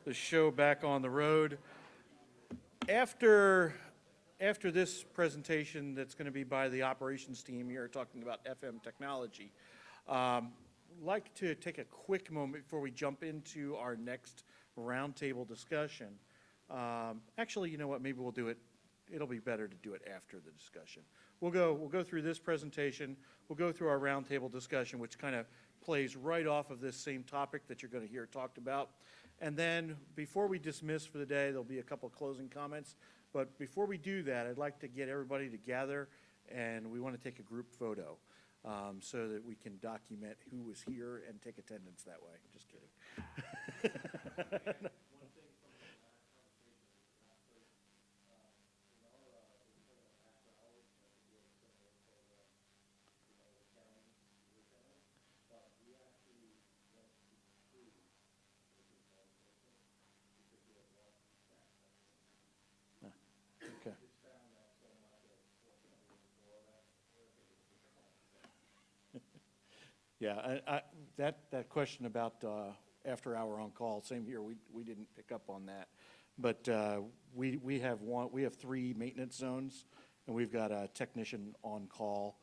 the show back on the road. After this presentation that's going to be by the operations team here talking about FM technology, I'd like to take a quick moment before we jump into our next roundtable discussion. Actually, you know what, maybe we'll do it. It'll be better to do it after the discussion. We'll go through this presentation. We'll go through our roundtable discussion, which kind of plays right off of this same topic that you're going to hear talked about. And then before we dismiss for the day, there'll be a couple of closing comments. But before we do that, I'd like to get everybody together, and we want to take a group photo so that we can document who was here and take attendance that way. Just kidding. Okay. Yeah, that question about after hour on call, same here. We didn't pick up on that, but we have 3 maintenance zones, and we've got a technician on call,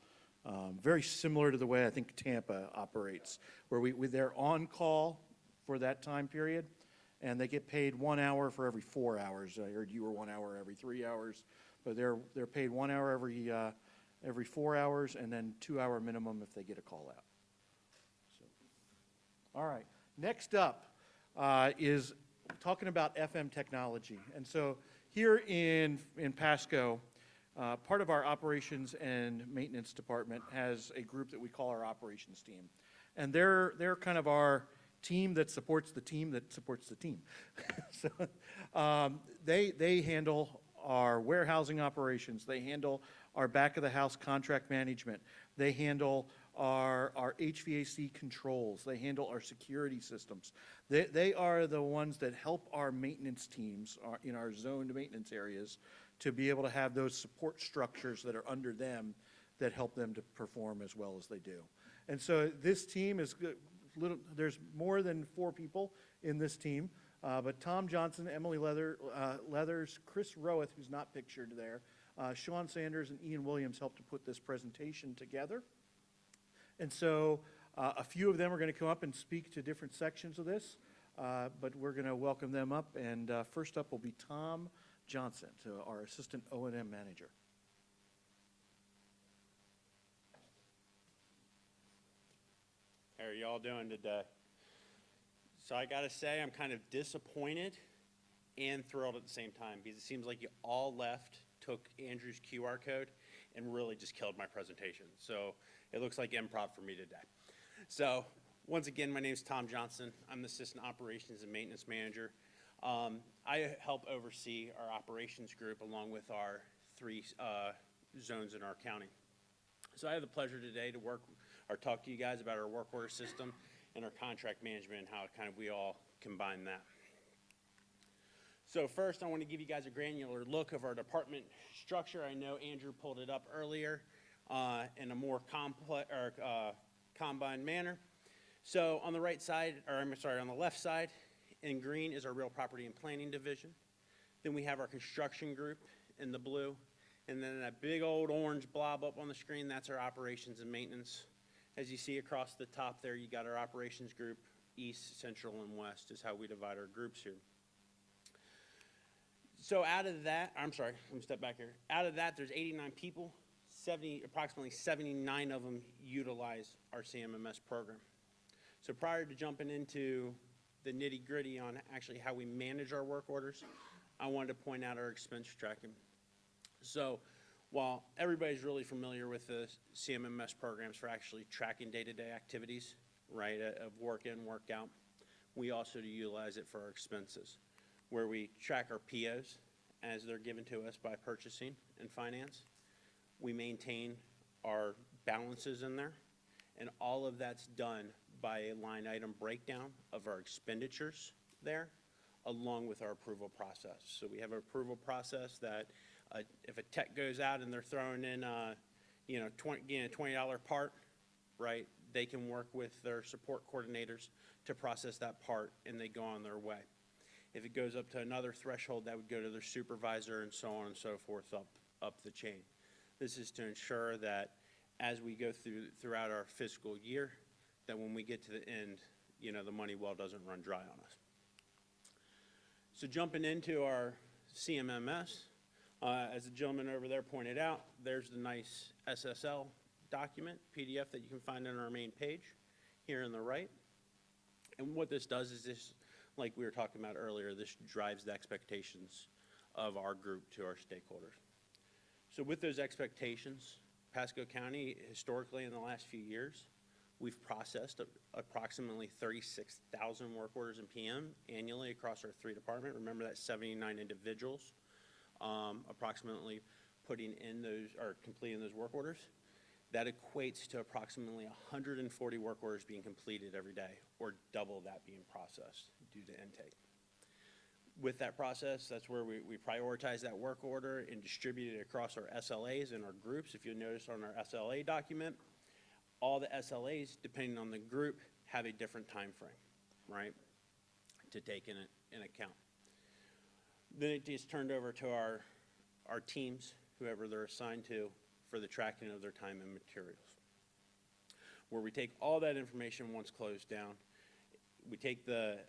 very similar to the way I think Tampa operates, where they're on call for that time period, and they get paid 1 hour for every 4 hours. I heard you were 1 hour every 3 hours, but they're paid 1 hour every 4 hours, and then 2-hour minimum if they get a call out. So, all right. Next up is talking about FM technology, and so here in Pasco, part of our operations and maintenance department has a group that we call our operations team, and they're kind of our team that supports the team that supports the team. So they handle our warehousing operations. They handle our back of the house contract management. They handle our HVAC controls. They handle our security systems. They are the ones that help our maintenance teams in our zoned maintenance areas to be able to have those support structures that are under them that help them to perform as well as they do. And so this team is there's more than 4 people in this team, but Tom Johnson, Emily Leathers, Chris Roweth, who's not pictured there, Sean Sanders, and Ian Williams helped to put this presentation together. And so a few of them are going to come up and speak to different sections of this, but we're going to welcome them up. And first up will be Tom Johnson, our Assistant O&M Manager. How are y'all doing today? So I gotta say, I'm kind of disappointed and thrilled at the same time, because it seems like you all left, took Andrew's QR code, and really just killed my presentation. So it looks like improv for me today. So once again, my name is Tom Johnson. I'm the Assistant Operations and Maintenance Manager. I help oversee our operations group along with our 3 zones in our county. So I have the pleasure today to talk to you guys about our work order system and our contract management and how kind of we all combine that. So first, I want to give you guys a granular look of our department structure. I know Andrew pulled it up earlier in a more combined manner. So on the right side, or I'm sorry, on the left side, in green is our real property and planning division. Then we have our construction group in the blue. And then that big old orange blob up on the screen, that's our operations and maintenance. As you see across the top there, you got our operations group, east, central, and west is how we divide our groups here. So out of that, I'm sorry, let me step back here. Out of that, there's 89 people, approximately 79 of them utilize our CMMS program. So prior to jumping into the nitty gritty on actually how we manage our work orders, I wanted to point out our expense tracking. So while everybody's really familiar with the CMMS programs for actually tracking day-to-day activities, right, of work in, work out, we also utilize it for our expenses, where we track our POs as they're given to us by purchasing and finance. We maintain our balances in there, and all of that's done by a line item breakdown of our expenditures there, along with our approval process. So we have an approval process that if a tech goes out and they're throwing in a $20 part, right, they can work with their support coordinators to process that part, and they go on their way. If it goes up to another threshold, that would go to their supervisor and so on and so forth up the chain. This is to ensure that as we go throughout our fiscal year, that when we get to the end, you know, the money well doesn't run dry on us. So jumping into our CMMS, as the gentleman over there pointed out, there's the nice SSL document, PDF, that you can find on our main page here on the right. And what this does is this, like we were talking about earlier, this drives the expectations of our group to our stakeholders. So with those expectations, Pasco County, historically in the last few years, we've processed approximately 36,000 work orders in PM annually across our 3 departments. Remember, that's 79 individuals approximately putting in those, or completing those work orders. That equates to approximately 140 work orders being completed every day, or double that being processed due to intake. With that process, that's where we prioritize that work order and distribute it across our SLAs and our groups. If you'll notice on our SLA document, all the SLAs, depending on the group, have a different time frame, right, to take in account. Then it gets turned over to our teams, whoever they're assigned to, for the tracking of their time and materials, where we take all that information once closed down. We take the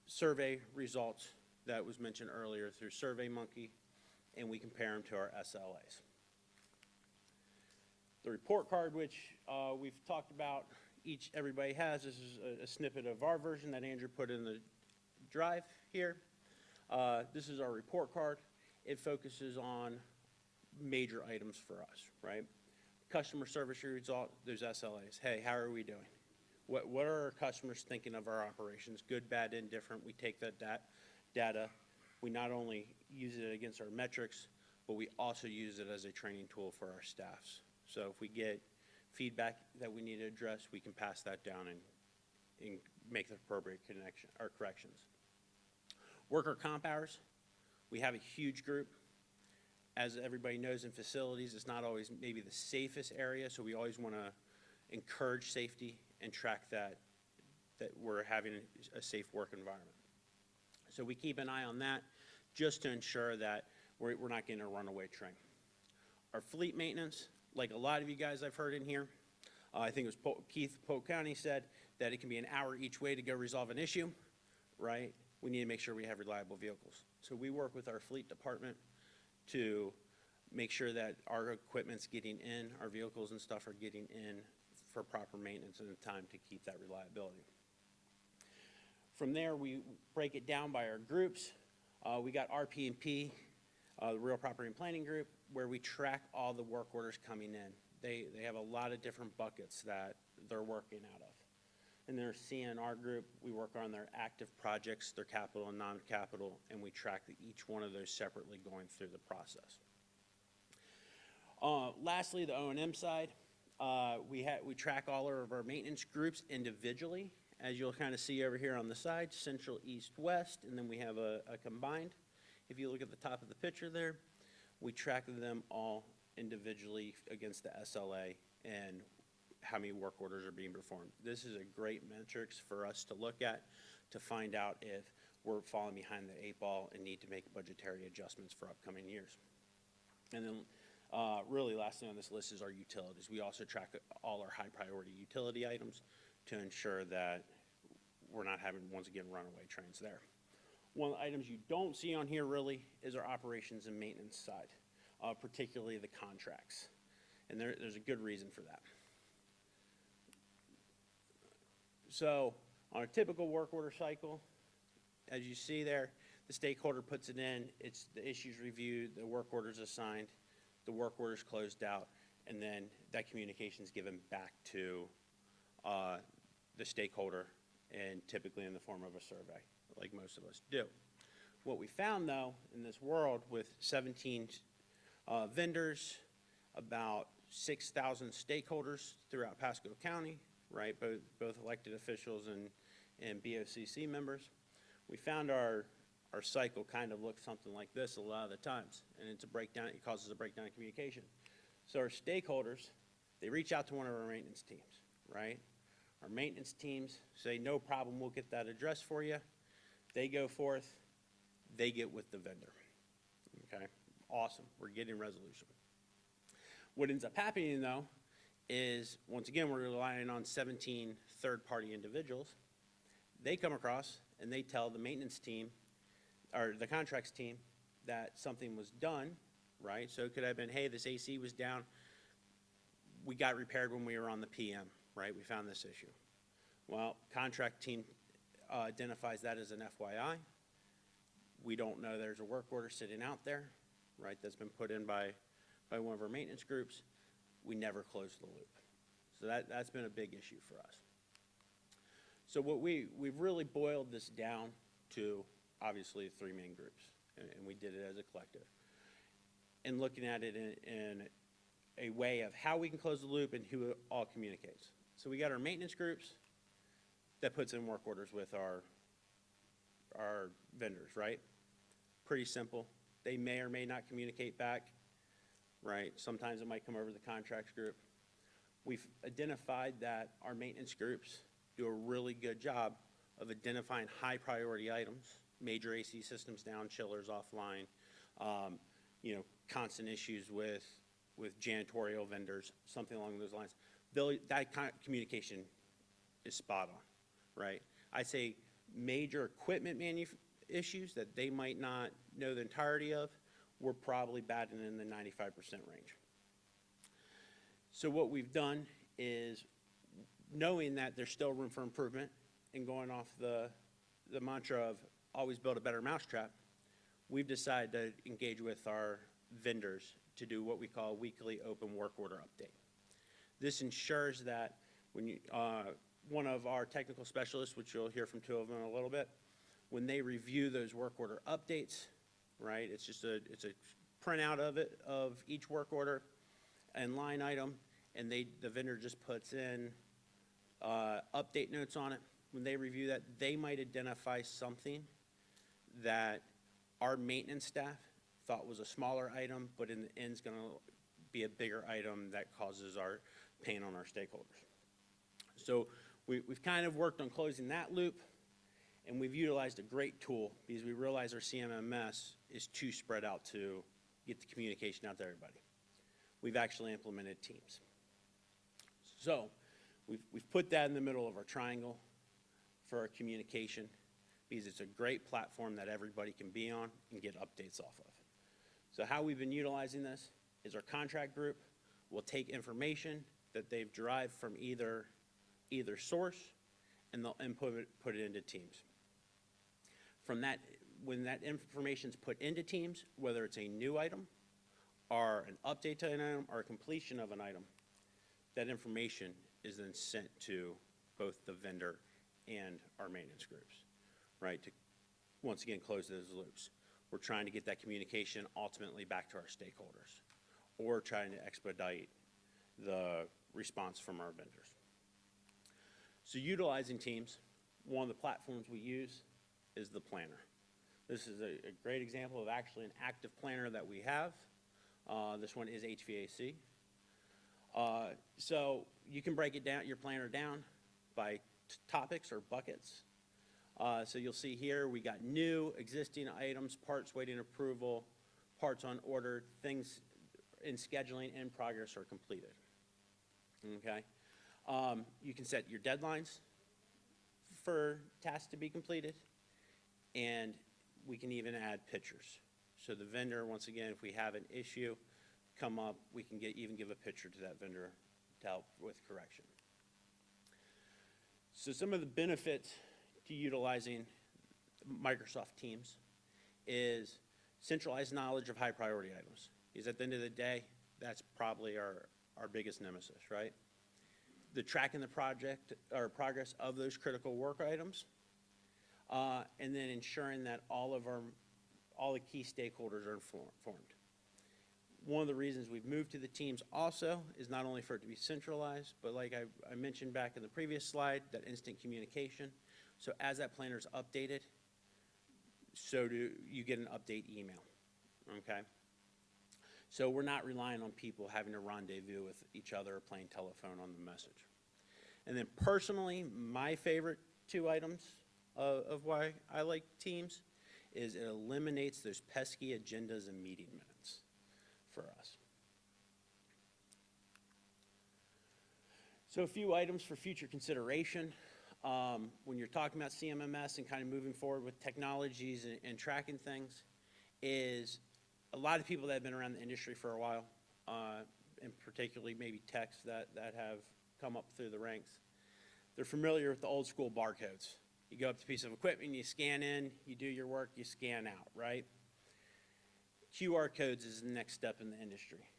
survey results that was mentioned earlier through SurveyMonkey, and we compare them to our SLAs. The report card, which we've talked about, everybody has. This is a snippet of our version that Andrew put in the drive here. This is our report card. It focuses on major items for us, right? Customer service result, there's SLAs. Hey, how are we doing? What are our customers thinking of our operations? Good, bad, indifferent. We take that data. We not only use it against our metrics, but we also use it as a training tool for our staffs. So if we get feedback that we need to address, we can pass that down and make the appropriate corrections. Worker comp hours, we have a huge group. As everybody knows, in facilities, it's not always maybe the safest area, so we always want to encourage safety and track that we're having a safe work environment. So we keep an eye on that just to ensure that we're not getting a runaway train. Our fleet maintenance, like a lot of you guys I've heard in here, I think it was Keith, Polk County, said that it can be an hour each way to go resolve an issue, right? We need to make sure we have reliable vehicles. So we work with our fleet department to make sure that our equipment's getting in, our vehicles and stuff are getting in for proper maintenance and time to keep that reliability. From there, we break it down by our groups. We got RP&P, the Real Property and Planning Group, where we track all the work orders coming in. They have a lot of different buckets that they're working out of. In their CNR group, we work on their active projects, their capital and non-capital, and we track each one of those separately going through the process. Lastly, the O&M side, we track all of our maintenance groups individually, as you'll kind of see over here on the side, central, east, west, and then we have a combined. If you look at the top of the picture there, we track them all individually against the SLA and how many work orders are being performed. This is a great metrics for us to look at to find out if we're falling behind the 8 ball and need to make budgetary adjustments for upcoming years. And then really last thing on this list is our utilities. We also track all our high priority utility items to ensure that we're not having, once again, runaway trains there. One of the items you don't see on here really is our operations and maintenance side, particularly the contracts. And there's a good reason for that. So on a typical work order cycle, as you see there, the stakeholder puts it in, it's the issues reviewed, the work orders assigned, the work orders closed out, and then that communication is given back to the stakeholder, and typically in the form of a survey, like most of us do. What we found, though, in this world with 17 vendors, about 6,000 stakeholders throughout Pasco County, right, both elected officials and BOCC members, we found our cycle kind of looks something like this a lot of the times, and it's a breakdown. It causes a breakdown in communication. So our stakeholders, they reach out to one of our maintenance teams, right? Our maintenance teams say, no problem, we'll get that addressed for you. They go forth, they get with the vendor. Okay, awesome, we're getting resolution. What ends up happening though is, once again, we're relying on 17 third-party individuals. They come across and they tell the maintenance team, or the contracts team, that something was done, right? So it could have been, hey, this AC was down, we got repaired when we were on the PM, right? We found this issue. Well, contract team identifies that as an FYI. We don't know there's a work order sitting out there, right, that's been put in by one of our maintenance groups. We never close the loop. So that's been a big issue for us. So what we've really boiled this down to, obviously, three main groups, and we did it as a collective. And looking at it in a way of how we can close the loop and who all communicates. So we got our maintenance groups that puts in work orders with our vendors, right? Pretty simple. They may or may not communicate back, right? Sometimes it might come over the contracts group. We've identified that our maintenance groups do a really good job of identifying high priority items, major AC systems down, chillers offline, constant issues with janitorial vendors, something along those lines. That kind of communication is spot on, right? I say major equipment issues that they might not know the entirety of, we're probably batting in the 95% range. So what we've done is, knowing that there's still room for improvement and going off the mantra of always build a better mousetrap, we've decided to engage with our vendors to do what we call a weekly open work order update. This ensures that when one of our technical specialists, which you'll hear from two of them in a little bit, when they review those work order updates, right, it's a printout of each work order and line item, and the vendor just puts in update notes on it. When they review that, they might identify something that our maintenance staff thought was a smaller item, but in the end is going to be a bigger item that causes our pain on our stakeholders. So we've kind of worked on closing that loop, and we've utilized a great tool because we realize our CMMS is too spread out to get the communication out to everybody. We've actually implemented Teams. So we've put that in the middle of our triangle for our communication because it's a great platform that everybody can be on and get updates off of. So how we've been utilizing this is our contract group will take information that they've derived from either source, and they'll put it into Teams. From that, when that information's put into Teams, whether it's a new item or an update to an item or a completion of an item, that information is then sent to both the vendor and our maintenance groups, right, to once again close those loops. We're trying to get that communication ultimately back to our stakeholders, or trying to expedite the response from our vendors. So utilizing Teams, one of the platforms we use is the planner. This is a great example of actually an active planner that we have. This one is HVAC. So you can break it down, your planner down by topics or buckets. So you'll see here we got new, existing items, parts waiting approval, parts on order, things in scheduling, in progress, or completed. Okay. You can set your deadlines for tasks to be completed, and we can even add pictures. So the vendor, once again, if we have an issue come up, we can even give a picture to that vendor to help with correction. So some of the benefits to utilizing Microsoft Teams is centralized knowledge of high priority items. Because at the end of the day, that's probably our biggest nemesis, right? The tracking the project or progress of those critical work items, and then ensuring that all the key stakeholders are informed. One of the reasons we've moved to the Teams also is not only for it to be centralized, but like I mentioned back in the previous slide, that instant communication. So as that planner is updated, so do you get an update email, okay? So we're not relying on people having to rendezvous with each other or playing telephone on the message. And then personally, my favorite two items of why I like Teams is it eliminates those pesky agendas and meeting minutes for us. So a few items for future consideration. When you're talking about CMMS and kind of moving forward with technologies and tracking things, is a lot of people that have been around the industry for a while, and particularly maybe techs that have come up through the ranks, they're familiar with the old school barcodes. You go up to a piece of equipment, you scan in, you do your work, you scan out, right? QR codes is the next step in the industry.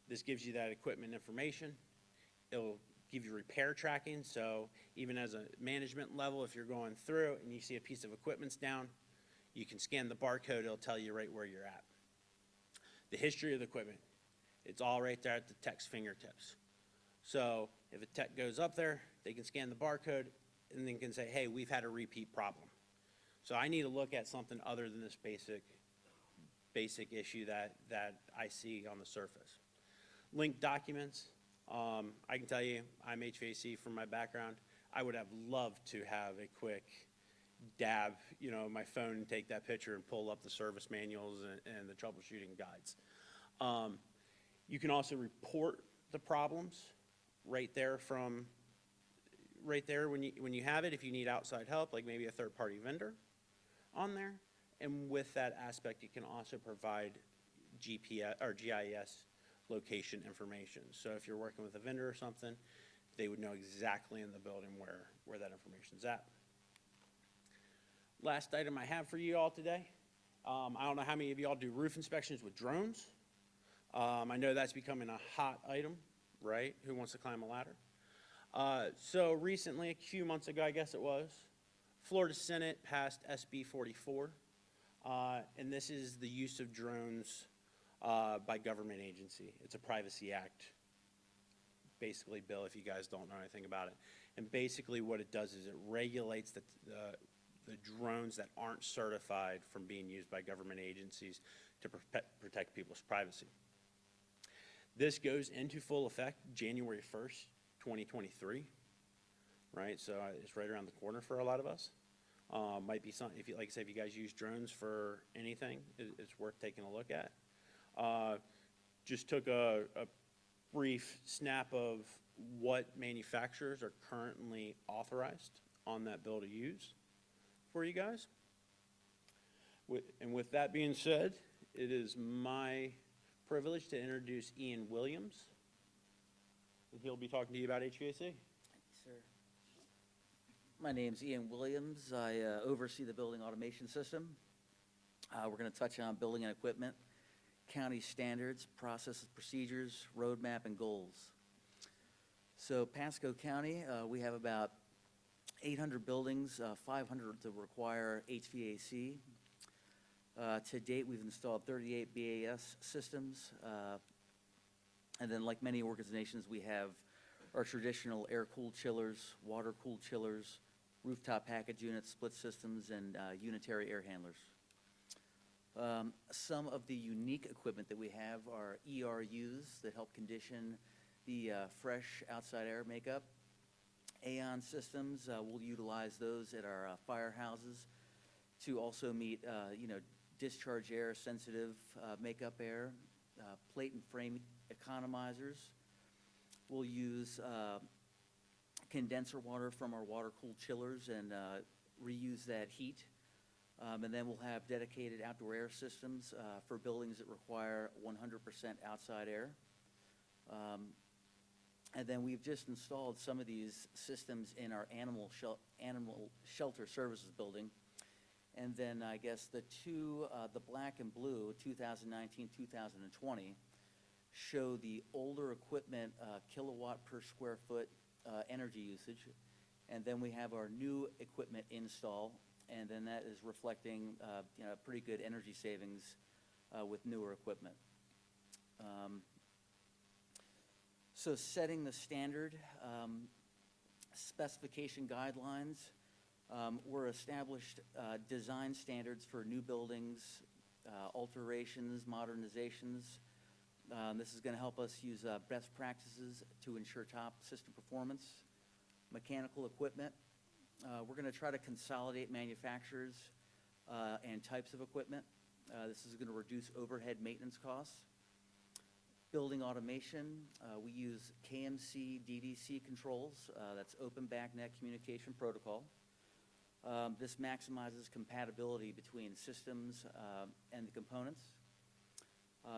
This gives you that equipment information. It'll give you repair tracking, so even as a management level, if you're going through and you see a piece of equipment's down, you can scan the barcode, it'll tell you right where you're at. The history of the equipment, it's all right there at the tech's fingertips. So if a tech goes up there, they can scan the barcode and then can say, hey, we've had a repeat problem. So I need to look at something other than this basic issue that I see on the surface. Linked documents. I can tell you, I'm HVAC from my background. I would have loved to have a quick dab, my phone and take that picture and pull up the service manuals and the troubleshooting guides. You can also report the problems right there when you have it, if you need outside help, like maybe a third-party vendor on there. And with that aspect, you can also provide GPS or GIS location information. So if you're working with a vendor or something, they would know exactly in the building where that information's at. Last item I have for you all today. I don't know how many of y'all do roof inspections with drones. I know that's becoming a hot item, right? Who wants to climb a ladder? So recently, a few months ago, I guess it was, Florida Senate passed SB 44, and this is the use of drones by government agency. It's a Privacy Act, basically, bill, if you guys don't know anything about it. And basically what it does is it regulates the drones that aren't certified from being used by government agencies to protect people's privacy. This goes into full effect January 1st, 2023, right? So it's right around the corner for a lot of us. Might be something, like I said, if you guys use drones for anything, it's worth taking a look at. Just took a brief snap of what manufacturers are currently authorized on that bill to use for you guys. And with that being said, it is my privilege to introduce Ian Williams. And he'll be talking to you about HVAC. Thank you, sir. My name's Ian Williams. I oversee the building automation system. We're going to touch on building and equipment, county standards, processes, procedures, roadmap, and goals. So Pasco County, we have about 800 buildings, 500 that require HVAC. To date, we've installed 38 BAS systems. And then, like many organizations, we have our traditional air-cooled chillers, water-cooled chillers, rooftop package units, split systems, and unitary air handlers. Some of the unique equipment that we have are ERUs that help condition the fresh outside air makeup. AON systems, we'll utilize those at our firehouses to also meet, discharge air sensitive makeup air, plate and frame economizers. We'll use condenser water from our water-cooled chillers and reuse that heat. And then we'll have dedicated outdoor air systems for buildings that require 100% outside air. And then we've just installed some of these systems in our animal shelter services building. And then I guess the black and blue, 2019, 2020, show the older equipment kilowatt per square foot energy usage. And then we have our new equipment install, and then that is reflecting pretty good energy savings with newer equipment. So setting the standard specification guidelines, were established design standards for new buildings, alterations, modernizations. This is going to help us use best practices to ensure top system performance. Mechanical equipment, we're going to try to consolidate manufacturers and types of equipment. This is going to reduce overhead maintenance costs. Building automation, we use KMC DDC controls. That's Open Backnet Communication Protocol. This maximizes compatibility between systems and the components.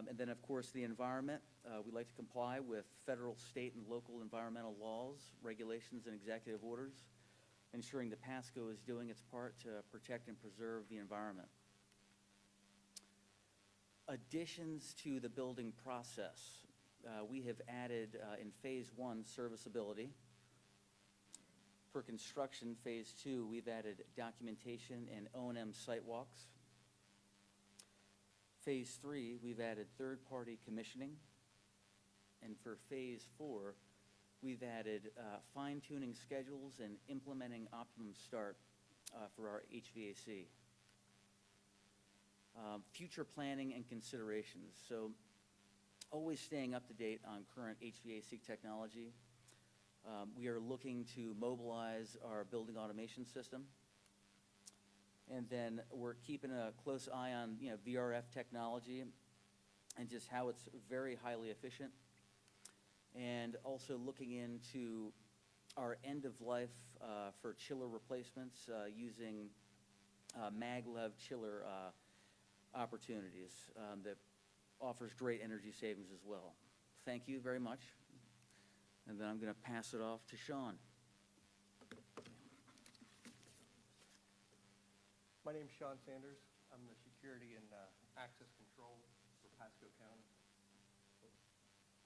And then, of course, the environment. We like to comply with federal, state, and local environmental laws, regulations, and executive orders, ensuring that Pasco is doing its part to protect and preserve the environment. Additions to the building process. We have added in Phase 1 serviceability. For construction, Phase 2, we've added documentation and O&M site walks. Phase 3, we've added third-party commissioning. And for Phase 4, we've added fine-tuning schedules and implementing optimum start for our HVAC. Future planning and considerations. So always staying up to date on current HVAC technology. We are looking to mobilize our building automation system. And then we're keeping a close eye on, VRF technology and just how it's very highly efficient. And also looking into our end of life for chiller replacements using maglev chiller opportunities that offers great energy savings as well. Thank you very much. And then I'm going to pass it off to Sean. My name's Sean Sanders. I'm the security and access control for Pasco County.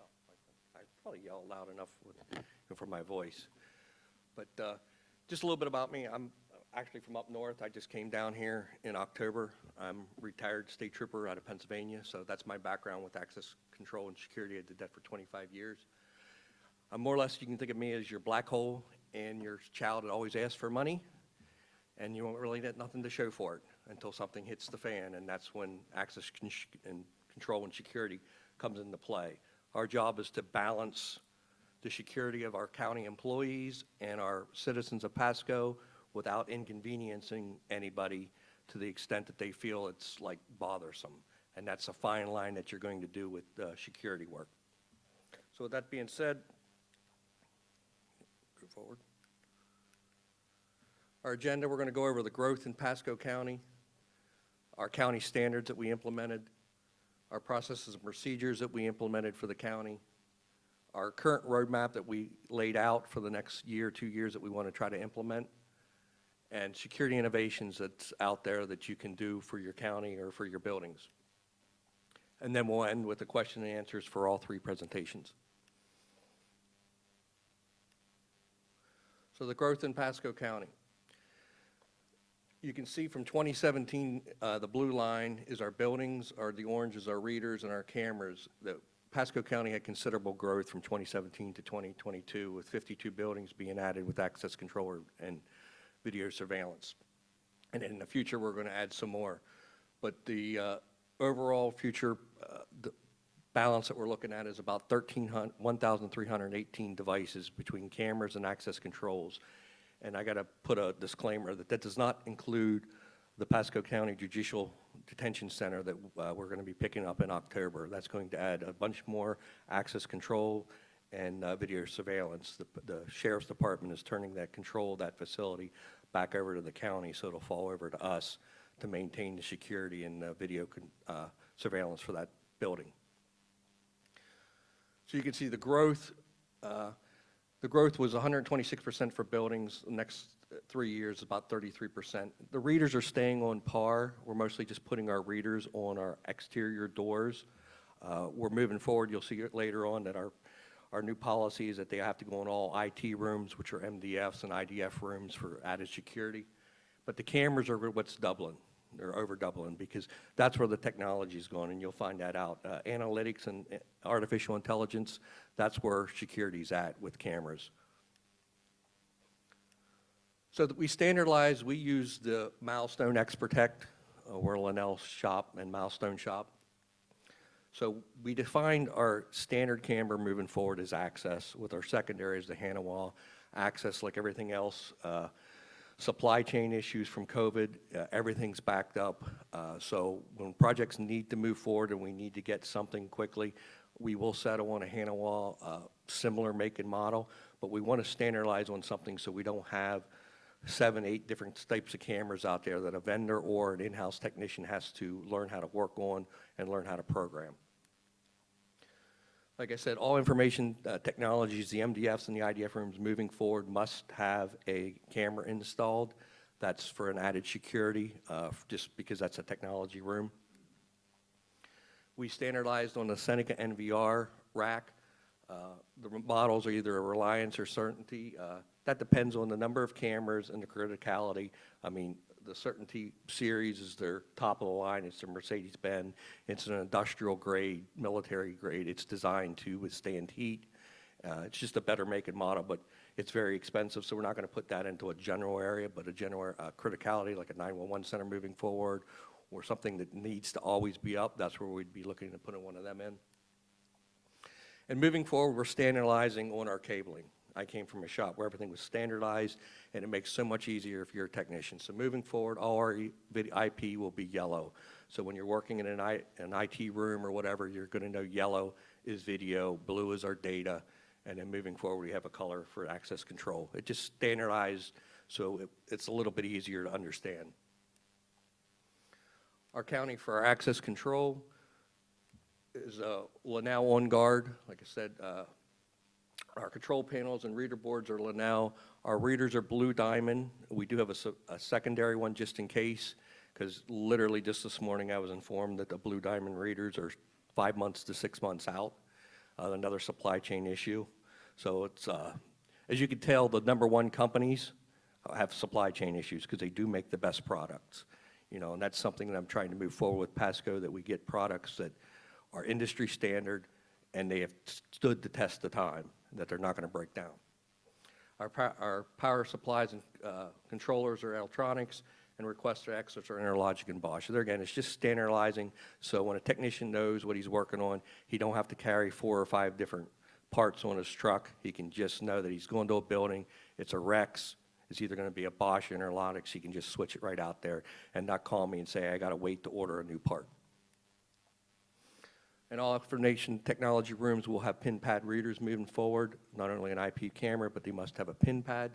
Oh, I probably yell loud enough for my voice. But just a little bit about me. I'm actually from up north. I just came down here in October. I'm retired state trooper out of Pennsylvania, so that's my background with access control and security. I did that for 25 years. I'm more or less, you can think of me as your black hole and your child that always asks for money, and you won't really get nothing to show for it until something hits the fan, and that's when access and control and security comes into play. Our job is to balance the security of our county employees and our citizens of Pasco without inconveniencing anybody to the extent that they feel it's like bothersome. And that's a fine line that you're going to do with security work. So with that being said, go forward. Our agenda, we're going to go over the growth in Pasco County, our county standards that we implemented, our processes and procedures that we implemented for the county, our current roadmap that we laid out for the next year, 2 years that we want to try to implement, and security innovations that's out there that you can do for your county or for your buildings. And then we'll end with the question and answers for all three presentations. So the growth in Pasco County. You can see from 2017, the blue line is our buildings, the orange is our readers and our cameras. The Pasco County had considerable growth from 2017 to 2022 with 52 buildings being added with access control and video surveillance. And in the future, we're going to add some more. But the overall future the balance that we're looking at is about 1,318 devices between cameras and access controls. And I got to put a disclaimer that does not include the Pasco County Judicial Detention Center that we're going to be picking up in October. That's going to add a bunch more access control and video surveillance. The Sheriff's Department is turning that control of that facility back over to the county, so it'll fall over to us to maintain the security and video surveillance for that building. So you can see the growth. The growth was 126% for buildings. The next 3 years, about 33%. The readers are staying on par. We're mostly just putting our readers on our exterior doors. We're moving forward. You'll see it later on that our new policy is that they have to go in all IT rooms, which are MDFs and IDF rooms for added security. But the cameras are what's doubling. They're over doubling because that's where the technology is going, and you'll find that out. Analytics and artificial intelligence, that's where security's at with cameras. So that we standardize, we use the Milestone X-Protect, we're Linnell's shop and Milestone shop. So we defined our standard camera moving forward as access, with our secondary as the Hanawa access, like everything else. supply chain issues from COVID, everything's backed up. So when projects need to move forward and we need to get something quickly, we will settle on a Hannawall, similar make and model, but we want to standardize on something so we don't have 7, 8 different types of cameras out there that a vendor or an in-house technician has to learn how to work on and learn how to program. Like I said, all information technologies, the MDFs and the IDF rooms moving forward must have a camera installed. That's for an added security, just because that's a technology room. We standardized on the Seneca NVR rack. The models are either a Reliance or Certainty. That depends on the number of cameras and the criticality. I mean, the Certainty series is their top of the line. It's a Mercedes-Benz. It's an industrial grade, military grade. It's designed to withstand heat. It's just a better make and model, but it's very expensive, so we're not going to put that into a general area, but a general criticality like a 911 center moving forward or something that needs to always be up. That's where we'd be looking to put one of them in. And moving forward, we're standardizing on our cabling. I came from a shop where everything was standardized, and it makes so much easier if you're a technician. So moving forward, all our IP will be yellow. So when you're working in an IT room or whatever, you're going to know yellow is video, blue is our data, and then moving forward, we have a color for access control. It just standardized, so it's a little bit easier to understand. Our county for our access control is Linnell On Guard. Like I said, our control panels and reader boards are Linnell. Our readers are Blue Diamond. We do have a secondary one just in case, because literally just this morning I was informed that the Blue Diamond readers are 5 months to 6 months out. Another supply chain issue. So it's, as you can tell, the #1 companies have supply chain issues because they do make the best products. You know, and that's something that I'm trying to move forward with Pasco, that we get products that are industry standard and they have stood the test of time, that they're not going to break down. Our power supplies and controllers are electronics, and requests or exits are Interlogic and Bosch. So there again, it's just standardizing, so when a technician knows what he's working on, he don't have to carry 4 or 5 different parts on his truck. He can just know that he's going to a building, it's a Rex, it's either going to be a Bosch or Interlogic, he can just switch it right out there and not call me and say, I got to wait to order a new part. And all information technology rooms will have pin pad readers moving forward, not only an IP camera, but they must have a pin pad.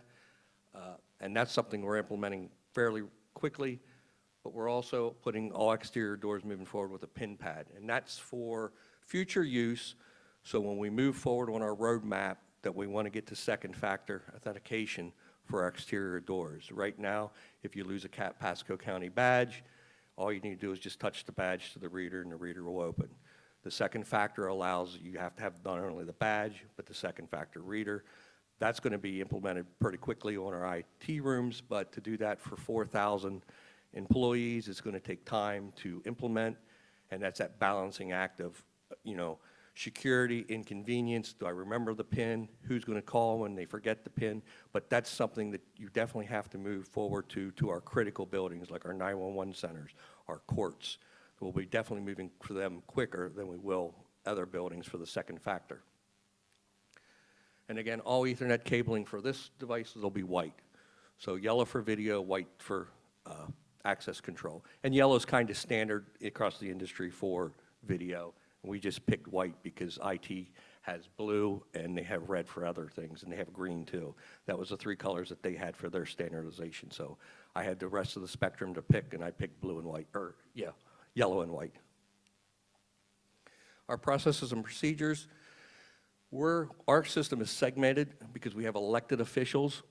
And that's something we're implementing fairly quickly, but we're also putting all exterior doors moving forward with a pin pad. And that's for future use, so when we move forward on our roadmap that we want to get to second factor authentication for our exterior doors. Right now, if you lose a Pasco County badge, all you need to do is just touch the badge to the reader and the reader will open. The second factor allows you have to have not only the badge, but the second factor reader. That's going to be implemented pretty quickly on our IT rooms, but to do that for 4,000 employees, it's going to take time to implement, and that's that balancing act of, you know, security, inconvenience. Do I remember the PIN? Who's going to call when they forget the PIN? But that's something that you definitely have to move forward to our critical buildings, like our 911 centers, our courts. We'll be definitely moving for them quicker than we will other buildings for the second factor. And again, all Ethernet cabling for this device will be white. So yellow for video, white for access control. And yellow is kind of standard across the industry for video. We just picked white because IT has blue and they have red for other things, and they have green too. That was the 3 colors that they had for their standardization. So I had the rest of the spectrum to pick, and I picked blue and white, or yeah, yellow and white. Our processes and procedures, our system is segmented because we have elected officials.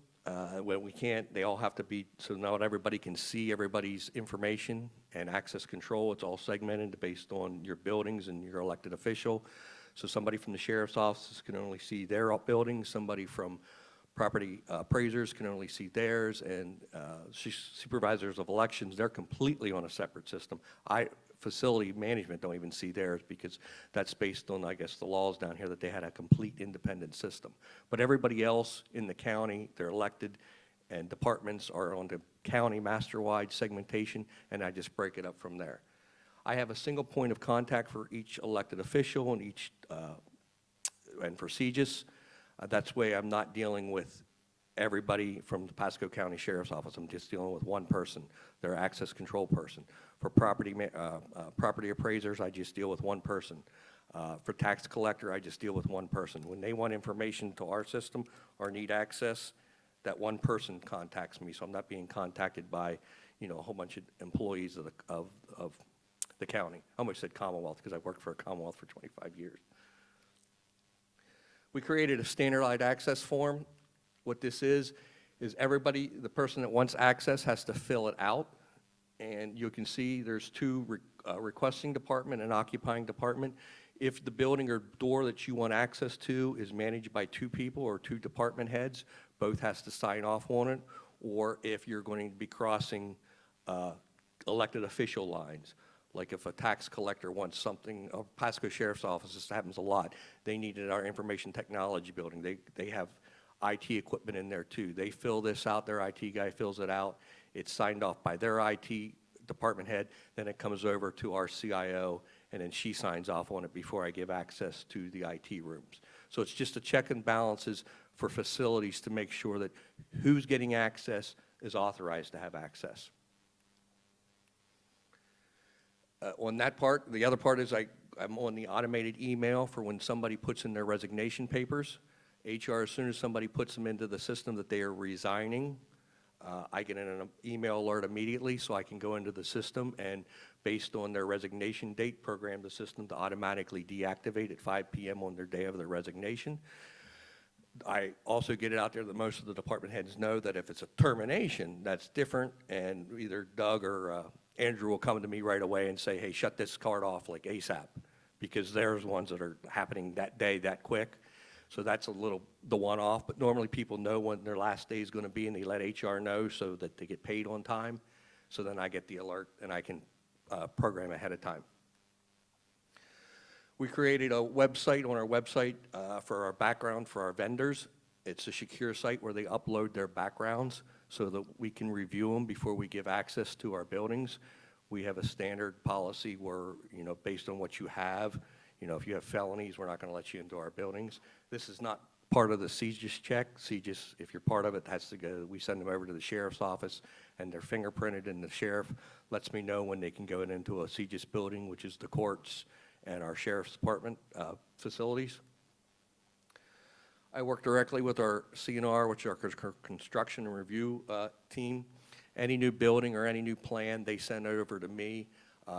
When we can't, they all have to be, so not everybody can see everybody's information and access control. It's all segmented based on your buildings and your elected official. So somebody from the sheriff's office can only see their building, somebody from property appraisers can only see theirs, and supervisors of elections, they're completely on a separate system. Facility management don't even see theirs because that's based on, I guess, the laws down here that they had a complete independent system. But everybody else in the county, they're elected, and departments are on the county master-wide segmentation, and I just break it up from there. I have a single point of contact for each elected official and each, and for CGIS. That's way I'm not dealing with everybody from the Pasco County Sheriff's Office. I'm just dealing with one person, their access control person. For property appraisers, I just deal with one person. For tax collector, I just deal with one person. When they want information to our system or need access, that one person contacts me, so I'm not being contacted by, a whole bunch of employees of the county. I almost said Commonwealth because I've worked for a Commonwealth for 25 years. We created a standardized access form. What this is everybody, the person that wants access has to fill it out. And you can see there's two, requesting department and occupying department. If the building or door that you want access to is managed by two people or two department heads, both has to sign off on it. Or if you're going to be crossing elected official lines, like if a tax collector wants something, or Pasco Sheriff's Office, this happens a lot, they needed our information technology building. They have IT equipment in there too. They fill this out, their IT guy fills it out. It's signed off by their IT department head, then it comes over to our CIO, and then she signs off on it before I give access to the IT rooms. So it's just a check and balances for facilities to make sure that who's getting access is authorized to have access. On that part, the other part is I'm on the automated email for when somebody puts in their resignation papers. HR, as soon as somebody puts them into the system that they are resigning, I get an email alert immediately so I can go into the system and based on their resignation date, program the system to automatically deactivate at 5 p.m. on their day of their resignation. I also get it out there that most of the department heads know that if it's a termination, that's different, and either Doug or Andrew will come to me right away and say, hey, shut this card off like ASAP, because there's ones that are happening that day, that quick. So that's a little the one-off, but normally people know when their last day is going to be, and they let HR know so that they get paid on time. So then I get the alert, and I can program ahead of time. We created a website on our website for our background for our vendors. It's a secure site where they upload their backgrounds so that we can review them before we give access to our buildings. We have a standard policy where, based on what you have, if you have felonies, we're not going to let you into our buildings. This is not part of the CGIS check. CGIS, if you're part of it, has to go, we send them over to the sheriff's office, and they're fingerprinted, and the sheriff lets me know when they can go into a CGIS building, which is the courts and our sheriff's department facilities. I work directly with our CNR, which is our construction and review team. Any new building or any new plan, they send it over to me.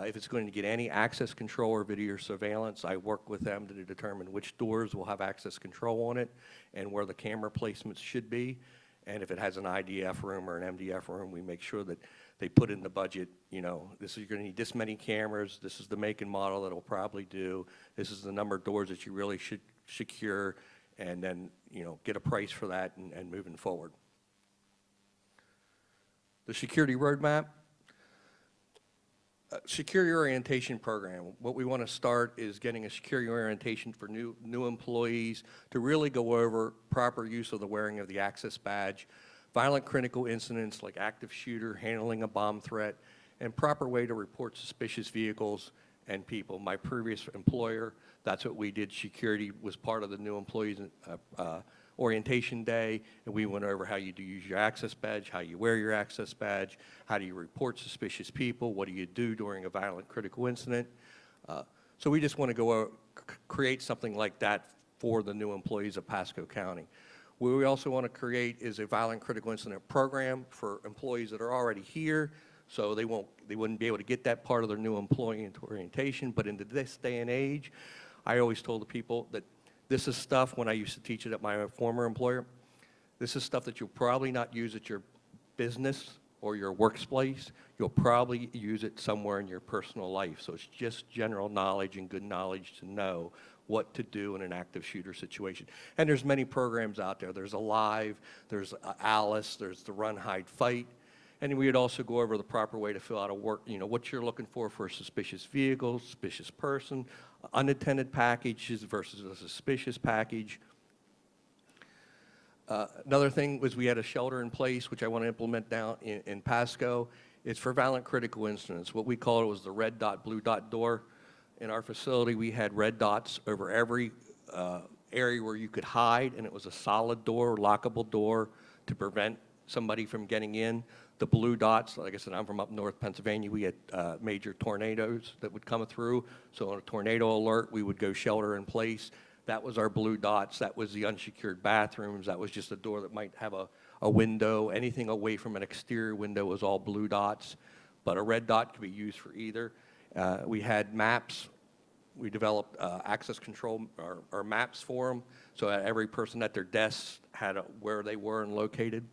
If it's going to get any access control or video surveillance, I work with them to determine which doors will have access control on it and where the camera placements should be. And if it has an IDF room or an MDF room, we make sure that they put in the budget, this is, you're going to need this many cameras, this is the make and model that it'll probably do, this is the number of doors that you really should secure, and then, get a price for that and moving forward. The security roadmap. Security orientation program. What we want to start is getting a security orientation for new employees to really go over proper use of the wearing of the access badge, violent critical incidents like active shooter, handling a bomb threat, and proper way to report suspicious vehicles and people. My previous employer, that's what we did. Security was part of the new employees orientation day, and we went over how you do use your access badge, how you wear your access badge, how do you report suspicious people, what do you do during a violent critical incident. So we just want to go create something like that for the new employees of Pasco County. What we also want to create is a violent critical incident program for employees that are already here, so they wouldn't be able to get that part of their new employee orientation. But into this day and age, I always told the people that this is stuff, when I used to teach it at my former employer, this is stuff that you'll probably not use at your business or your workplace. You'll probably use it somewhere in your personal life. So it's just general knowledge and good knowledge to know what to do in an active shooter situation. And there's many programs out there. There's Alive, there's Alice, there's the Run, Hide, Fight. And we would also go over the proper way to fill out a work, what you're looking for a suspicious vehicle, suspicious person, unattended packages versus a suspicious package. Another thing was we had a shelter in place, which I want to implement down in Pasco. It's for violent critical incidents. What we call it was the red dot, blue dot door. In our facility, we had red dots over every area where you could hide, and it was a solid door, lockable door to prevent somebody from getting in. The blue dots, like I said, I'm from up north Pennsylvania, we had major tornadoes that would come through. So on a tornado alert, we would go shelter in place. That was our blue dots. That was the unsecured bathrooms. That was just a door that might have a window. Anything away from an exterior window was all blue dots. But a red dot could be used for either. We had maps. We developed access control or maps for them, so that every person at their desk had where they were and located.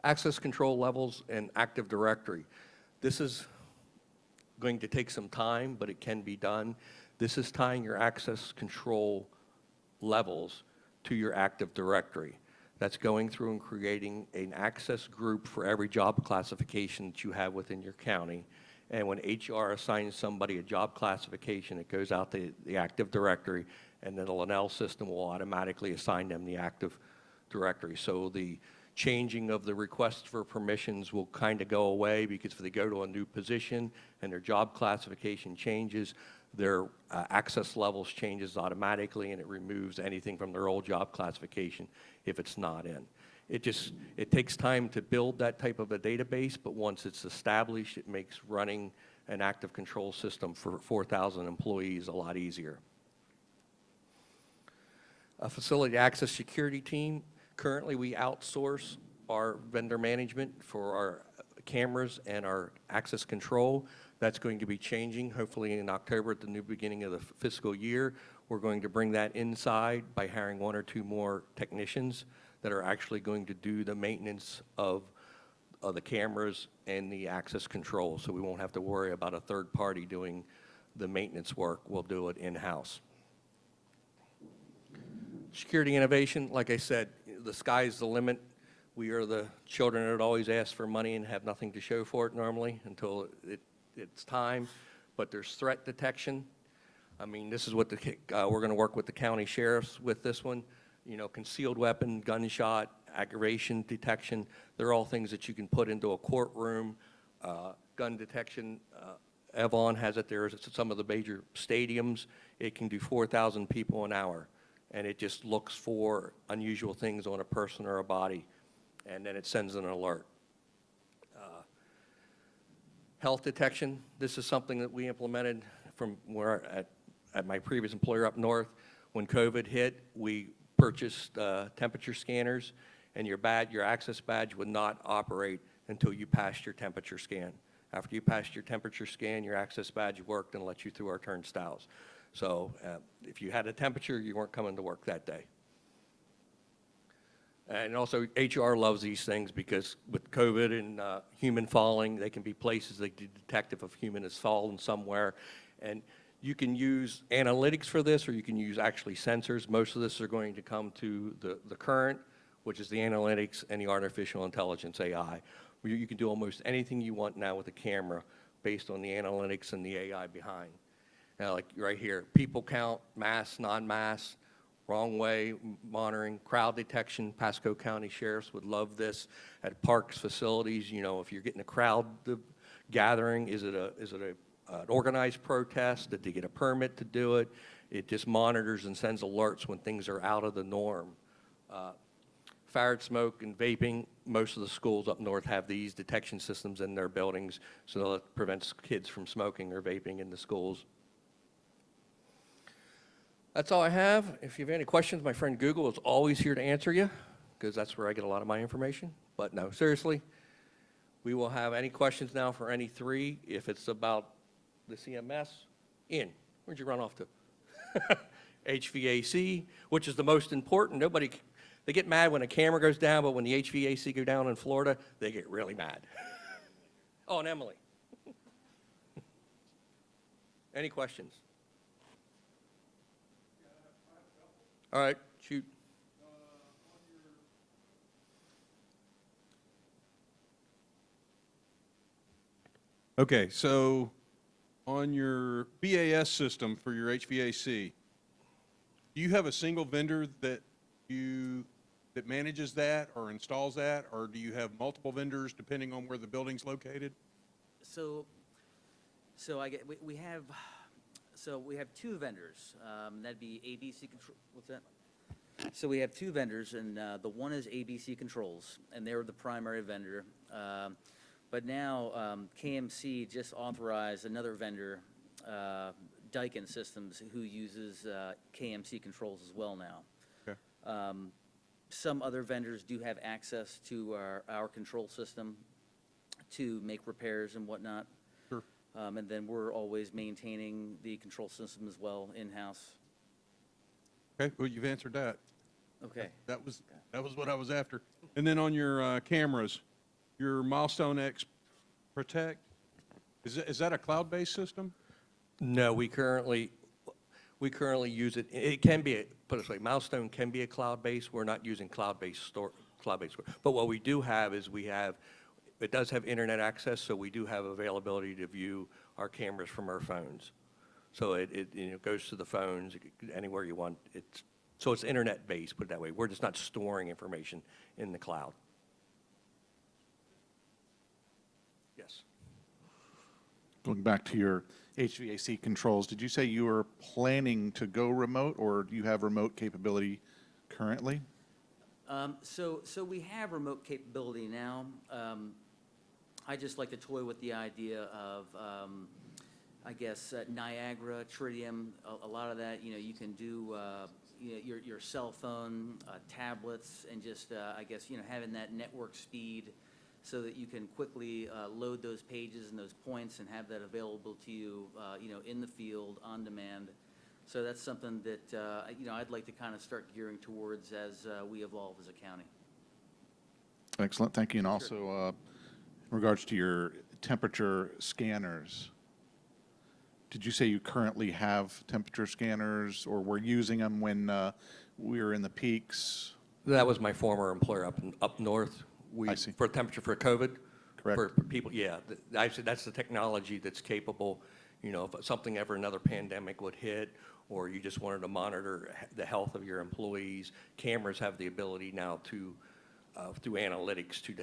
Access control levels and Active Directory. This is going to take some time, but it can be done. This is tying your access control levels to your Active Directory. That's going through and creating an access group for every job classification that you have within your county. And when HR assigns somebody a job classification, it goes out to the Active Directory, and then the Linnell system will automatically assign them the Active Directory. So the changing of the requests for permissions will kind of go away, because if they go to a new position and their job classification changes, their access levels changes automatically, and it removes anything from their old job classification if it's not in. It takes time to build that type of a database, but once it's established, it makes running an active control system for 4,000 employees a lot easier. A facility access security team. Currently, we outsource our vendor management for our cameras and our access control. That's going to be changing, hopefully in October at the new beginning of the fiscal year. We're going to bring that inside by hiring 1 or 2 more technicians that are actually going to do the maintenance of the cameras and the access control. So we won't have to worry about a third party doing the maintenance work. We'll do it in-house. Security innovation, like I said, the sky's the limit. We are the children that always ask for money and have nothing to show for it normally until it's time. But there's threat detection. I mean, this is what we're going to work with the county sheriffs with this one. You know, concealed weapon, gunshot, aggravation detection. They're all things that you can put into a courtroom. Gun detection, Avon has it there at some of the major stadiums. It can do 4,000 people an hour. And it just looks for unusual things on a person or a body, and then it sends an alert. Health detection, this is something that we implemented from where at my previous employer up north. When COVID hit, we purchased temperature scanners, and your access badge would not operate until you passed your temperature scan. After you passed your temperature scan, your access badge worked and let you through our turnstiles. So if you had a temperature, you weren't coming to work that day. And also, HR loves these things because with COVID and human falling, they can be places they can detect if a human has fallen somewhere. And you can use analytics for this, or you can use actually sensors. Most of this are going to come to the current, which is the analytics and the artificial intelligence, AI. Where you can do almost anything you want now with a camera based on the analytics and the AI behind. Now, like right here, people count, mass, non-mass, wrong way monitoring, crowd detection. Pasco County sheriffs would love this at parks, facilities. You know, if you're getting a crowd gathering, is it an organized protest? Did they get a permit to do it? It just monitors and sends alerts when things are out of the norm. Fired smoke and vaping, most of the schools up north have these detection systems in their buildings, so that prevents kids from smoking or vaping in the schools. That's all I have. If you have any questions, my friend Google is always here to answer you, because that's where I get a lot of my information. But no, seriously, we will have any questions now for any 3. If it's about the CMS, Ian, where'd you run off to? HVAC, which is the most important. They get mad when a camera goes down, but when the HVAC go down in Florida, they get really mad. Oh, and Emily. Any questions? All right, shoot. Okay, so on your BAS system for your HVAC, do you have a single vendor that manages that or installs that, or do you have multiple vendors depending on where the building's located? We have 2 vendors. That'd be ABC Control. What's that? So we have two vendors, and the one is ABC Controls, and they're the primary vendor. But now KMC just authorized another vendor, Daikin Systems, who uses KMC Controls as well now. Okay. Some other vendors do have access to our control system to make repairs and whatnot. Sure. And then we're always maintaining the control system as well in-house. Okay, well, you've answered that. Okay. That was what I was after. And then on your cameras, your Milestone X Protect, is that a cloud-based system? No, we currently use it, it can be, put it this way, Milestone can be a cloud-based, we're not using cloud-based. But what we do have is it does have internet access, so we do have availability to view our cameras from our phones. So it goes to the phones, anywhere you want. So it's internet-based, put it that way. We're just not storing information in the cloud. Yes. Going back to your HVAC controls, did you say you were planning to go remote, or do you have remote capability currently? So we have remote capability now. I just like to toy with the idea of, I guess, Niagara, Tritium, a lot of that, you can do, your cell phone, tablets, and just, I guess, having that network speed so that you can quickly load those pages and those points and have that available to you, in the field, on demand. So that's something that, I'd like to kind of start gearing towards as we evolve as a county. Excellent, thank you. And also, in regards to your temperature scanners, did you say you currently have temperature scanners, or were using them when we were in the peaks? That was my former employer up north. I see. For temperature for COVID. Correct. For people, yeah. Actually, that's the technology that's capable, if something ever, another pandemic would hit, or you just wanted to monitor the health of your employees, cameras have the ability now to, through analytics, to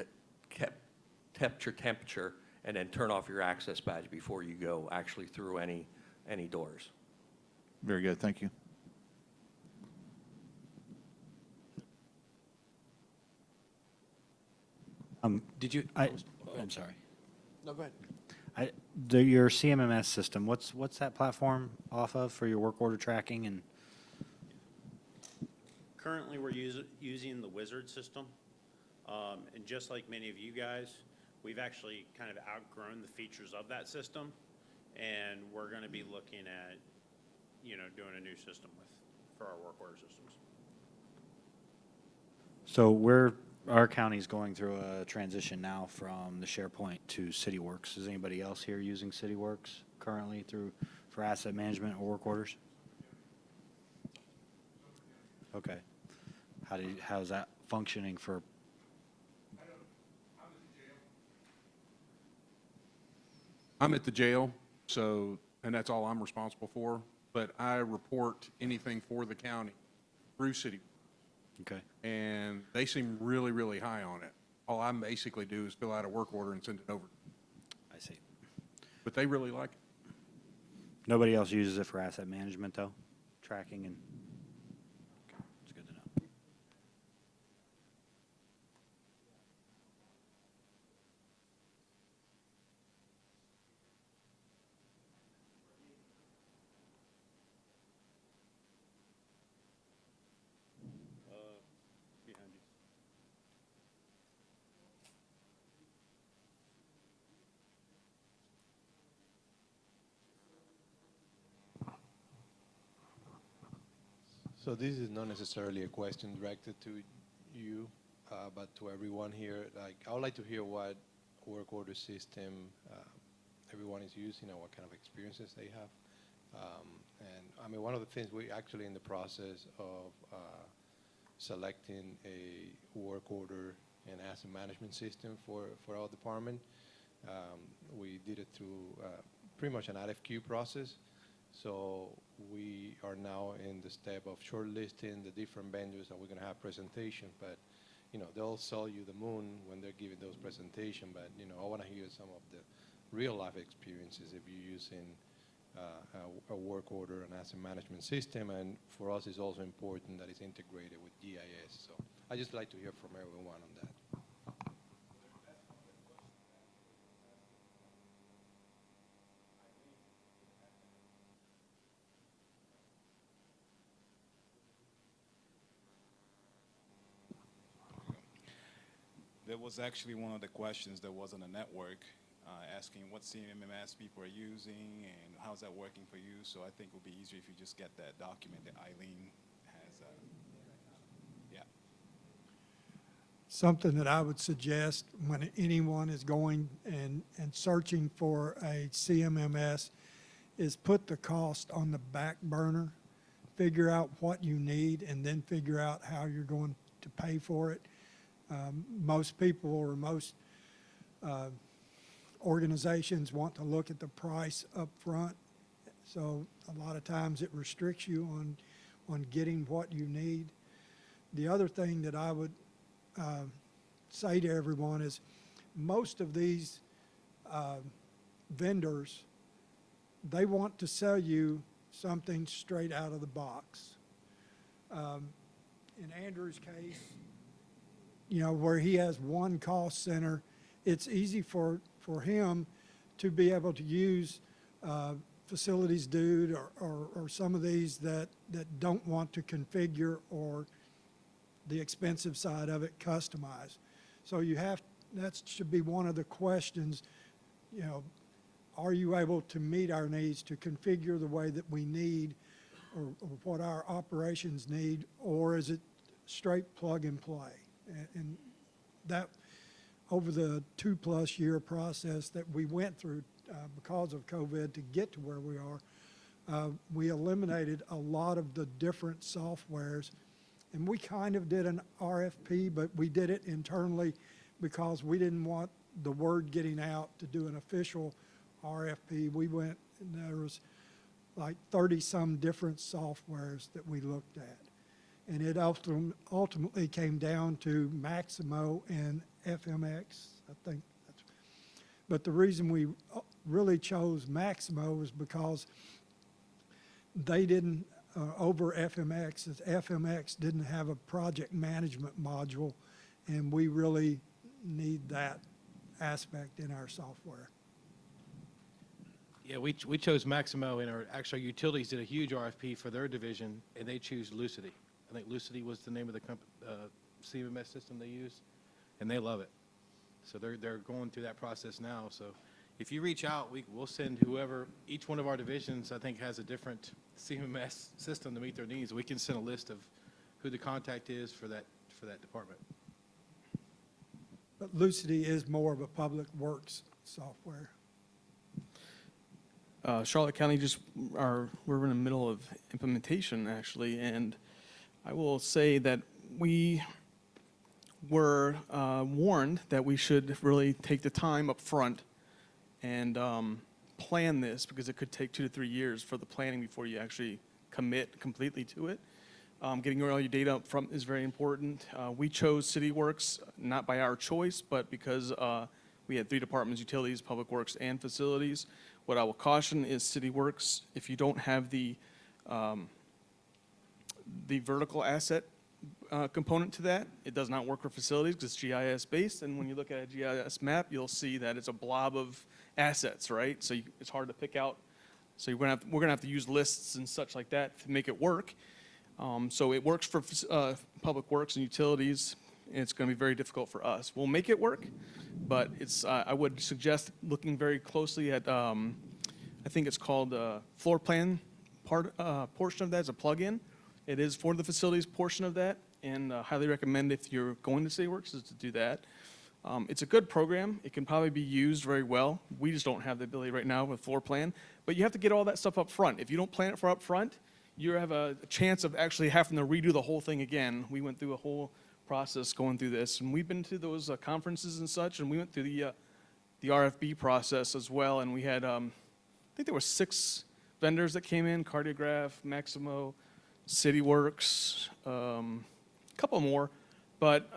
capture temperature and then turn off your access badge before you go actually through any doors. Very good, thank you. I'm sorry. No, go ahead. Your CMMS system, what's that platform off of for your work order tracking and? Currently, we're using the Wizard system. And just like many of you guys, we've actually kind of outgrown the features of that system. And we're going to be looking at, doing a new system for our work order systems. So our county's going through a transition now from the SharePoint to CityWorks. Is anybody else here using CityWorks currently for asset management or work orders? Okay. How's that functioning for? I'm at the jail, and that's all I'm responsible for, but I report anything for the county through City. Okay. And they seem really, really high on it. All I basically do is fill out a work order and send it over. I see. But they really like it. Nobody else uses it for asset management, though? Tracking and? Okay, it's good to know. Behind you. So this is not necessarily a question directed to you, but to everyone here. Like, I would like to hear what work order system everyone is using and what kind of experiences they have. And I mean, one of the things we actually in the process of selecting a work order and asset management system for our department. We did it through pretty much an RFQ process. So we are now in the step of shortlisting the different vendors, and we're going to have presentation. But they'll sell you the moon when they're giving those presentations. But I want to hear some of the real life experiences if you're using a work order and asset management system, and for us, it's also important that it's integrated with GIS. So I just like to hear from everyone on that. That was actually one of the questions that was on the network, asking what CMMS people are using and how's that working for you. So I think it would be easier if you just get that document that Eileen has. Yeah. Something that I would suggest when anyone is going and searching for a CMMS is put the cost on the back burner, figure out what you need, and then figure out how you're going to pay for it. Most people or most organizations want to look at the price up front, so a lot of times it restricts you on getting what you need. The other thing that I would say to everyone is most of these vendors, they want to sell you something straight out of the box. In Andrew's case, you know, where he has one cost center, it's easy for him to be able to use Facilities Dude or some of these that don't want to configure or the expensive side of it customize. So that should be one of the questions, you know, are you able to meet our needs to configure the way that we need or what our operations need, or is it straight plug and play? And that, over the 2+ year process that we went through because of COVID to get to where we are, we eliminated a lot of the different softwares. And we kind of did an RFP, but we did it internally because we didn't want the word getting out to do an official RFP. We went, and there was like 30-some different softwares that we looked at. And it ultimately came down to Maximo and FMX, I think. But the reason we really chose Maximo was because they didn't, over FMX, is FMX didn't have a project management module, and we really need that aspect in our software. Yeah, we chose Maximo, and actually utilities did a huge RFP for their division, and they chose Lucity. I think Lucity was the name of the CMMS system they used, and they love it. So they're going through that process now. So if you reach out, we'll send whoever, each one of our divisions, I think, has a different CMMS system to meet their needs. We can send a list of who the contact is for that department. But Lucity is more of a public works software. Charlotte County we're in the middle of implementation actually, and I will say that we were warned that we should really take the time up front and plan this, because it could take 2 to 3 years for the planning before you actually commit completely to it. Getting all your data up front is very important. We chose CityWorks not by our choice, but because we had 3 departments: utilities, public works, and facilities. What I will caution is CityWorks, if you don't have the vertical asset component to that, it does not work for facilities because it's GIS based. And when you look at a GIS map, you'll see that it's a blob of assets, right? So it's hard to pick out. So we're gonna have to use lists and such like that to make it work. So it works for public works and utilities, and it's going to be very difficult for us. We'll make it work, but I would suggest looking very closely at, I think it's called floor plan portion of that as a plugin. It is for the facilities portion of that, and highly recommend if you're going to CityWorks is to do that. It's a good program. It can probably be used very well. We just don't have the ability right now with floor plan, but you have to get all that stuff up front. If you don't plan it for up front, you have a chance of actually having to redo the whole thing again. We went through a whole process going through this, and we've been to those conferences and such, and we went through the RFP process as well, and we had, I think there were 6 vendors that came in: Cardiograph, Maximo, CityWorks, a couple more, but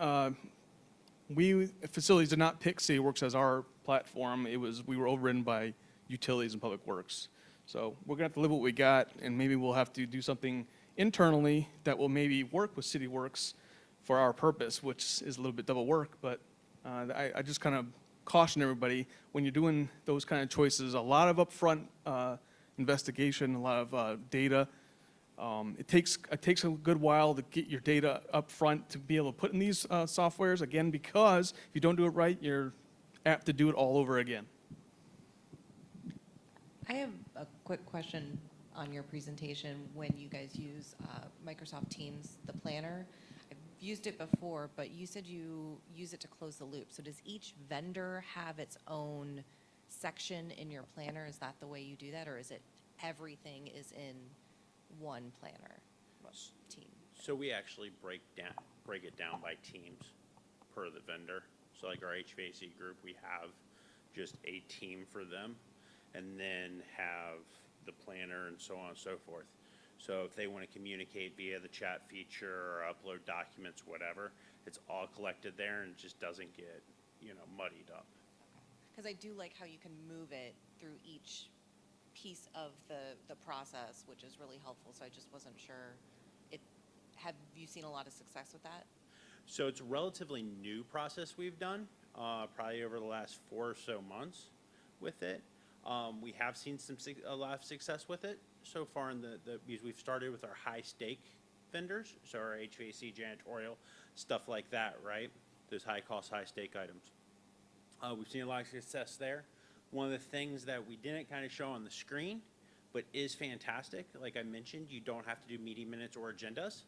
facilities did not pick CityWorks as our platform. We were overridden by utilities and public works. So we're gonna have to live with what we got, and maybe we'll have to do something internally that will maybe work with CityWorks for our purpose, which is a little bit double work, but I just kind of caution everybody, when you're doing those kind of choices, a lot of upfront investigation, a lot of data. It takes a good while to get your data up front to be able to put in these softwares, again, because if you don't do it right, you're apt to do it all over again. I have a quick question on your presentation when you guys use Microsoft Teams, the planner. I've used it before, but you said you use it to close the loop. So does each vendor have its own section in your planner? Is that the way you do that, or is it everything is in one planner team? So we actually break it down by teams per the vendor. So like our HVAC group, we have just a team for them, and then have the planner and so on and so forth. So if they want to communicate via the chat feature or upload documents, whatever, it's all collected there and it just doesn't get, muddied up. Because I do like how you can move it through each piece of the process, which is really helpful. So I just wasn't sure. Have you seen a lot of success with that? So it's a relatively new process we've done, probably over the last 4 or so months with it. We have seen a lot of success with it so far because we've started with our high stake vendors, so our HVAC, janitorial, stuff like that, right? Those high cost, high stake items. We've seen a lot of success there. One of the things that we didn't kind of show on the screen, but is fantastic, like I mentioned, you don't have to do meeting minutes or agendas.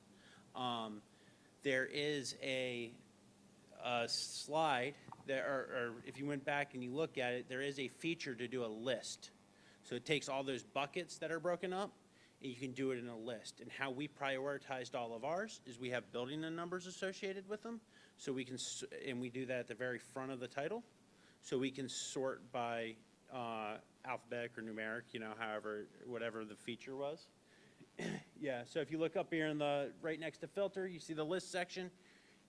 There is a slide there, or if you went back and you look at it, there is a feature to do a list. So it takes all those buckets that are broken up, and you can do it in a list. And how we prioritized all of ours is we have building and numbers associated with them. So we can, and we do that at the very front of the title. So we can sort by alphabetic or numeric, whatever the feature was. Yeah, so if you look up here in right next to filter, you see the list section.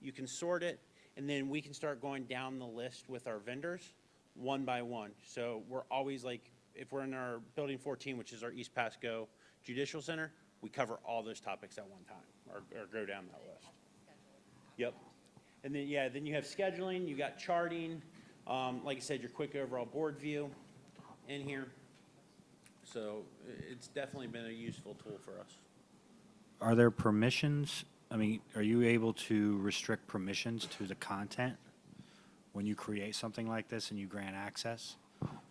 You can sort it, and then we can start going down the list with our vendors one by one. So we're always like, if we're in our building 14, which is our East Pasco Judicial Center, we cover all those topics at one time, or go down that list. Yep. And then, then you have scheduling, you got charting, like I said, your quick overall board view in here. So it's definitely been a useful tool for us. Are there permissions? I mean, are you able to restrict permissions to the content when you create something like this and you grant access?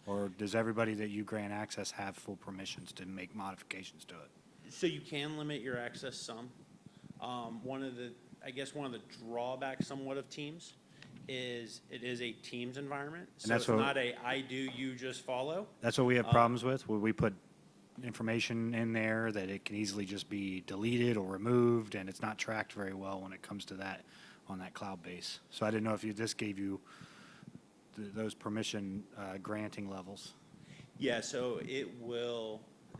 Or does everybody that you grant access have full permissions to make modifications to it? So you can limit your access some. One of the drawbacks somewhat of Teams is it is a Teams environment. So it's not a I do, you just follow. That's what we have problems with, where we put information in there that it can easily just be deleted or removed, and it's not tracked very well when it comes to that on that cloud base. So I didn't know if this gave you those permission granting levels. Yeah, so it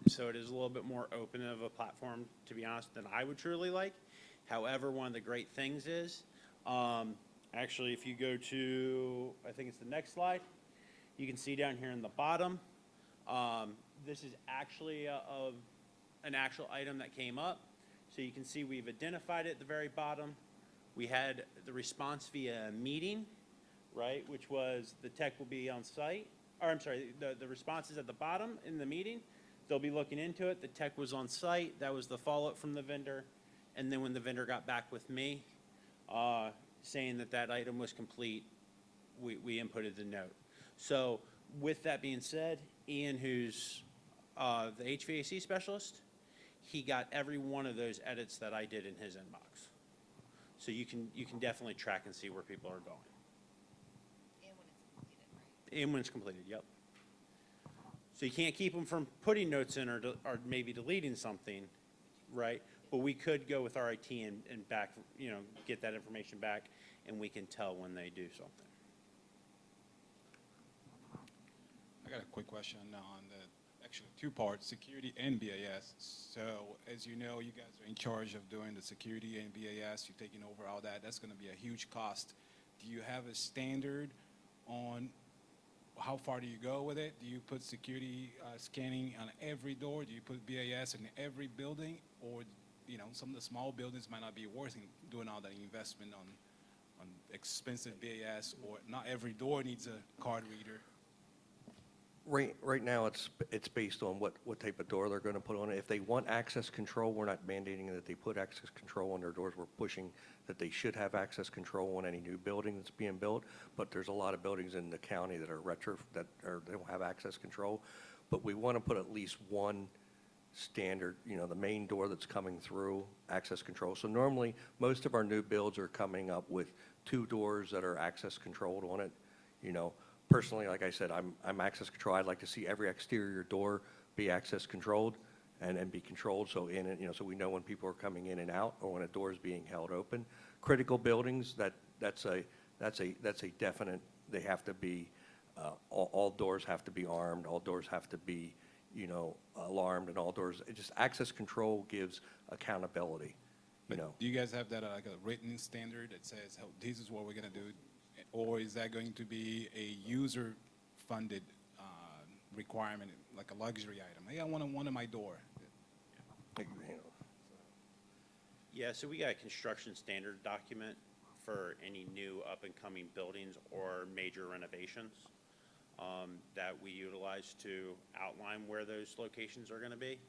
is a little bit more open of a platform, to be honest, than I would truly like. However, one of the great things is, actually, if you go to, I think it's the next slide, you can see down here in the bottom, this is actually an actual item that came up. So you can see we've identified it at the very bottom. We had the response via meeting, right, which was the tech will be on site. Or I'm sorry, the response is at the bottom in the meeting. They'll be looking into it. The tech was on site. That was the follow-up from the vendor. And then when the vendor got back with me, saying that item was complete, we inputted the note. So with that being said, Ian, who's the HVAC specialist, he got every one of those edits that I did in his inbox. So you can definitely track and see where people are going. And when it's completed, yep. So you can't keep them from putting notes in or maybe deleting something, right? But we could go with our IT and back, get that information back, and we can tell when they do something. I got a quick question on actually 2 parts, security and BAS. So as you know, you guys are in charge of doing the security and BAS. You're taking over all that. That's going to be a huge cost. Do you have a standard on how far do you go with it? Do you put security scanning on every door? Do you put BAS in every building? Or, you know, some of the small buildings might not be worth doing all that investment on expensive BAS, or not every door needs a card reader. Right now, it's based on what type of door they're going to put on it. If they want access control, we're not mandating that they put access control on their doors. We're pushing that they should have access control on any new building that's being built. But there's a lot of buildings in the county that are they don't have access control. But we want to put at least one standard, you know, the main door that's coming through, access control. So normally, most of our new builds are coming up with 2 doors that are access controlled on it, you know. Personally, like I said, I'm access control. I'd like to see every exterior door be access controlled and be controlled, so so we know when people are coming in and out, or when a door is being held open. Critical buildings, that's a definite. They have to be all doors have to be armed. All doors have to be, you know, alarmed, and all doors. Just access control gives accountability. You know. Do you guys have that like a written standard that says, oh, this is what we're going to do? Or is that going to be a user-funded requirement, like a luxury item? Hey, I want one on my door. Yeah, so we got a construction standard document for any new up-and-coming buildings or major renovations that we utilize to outline where those locations are going to be.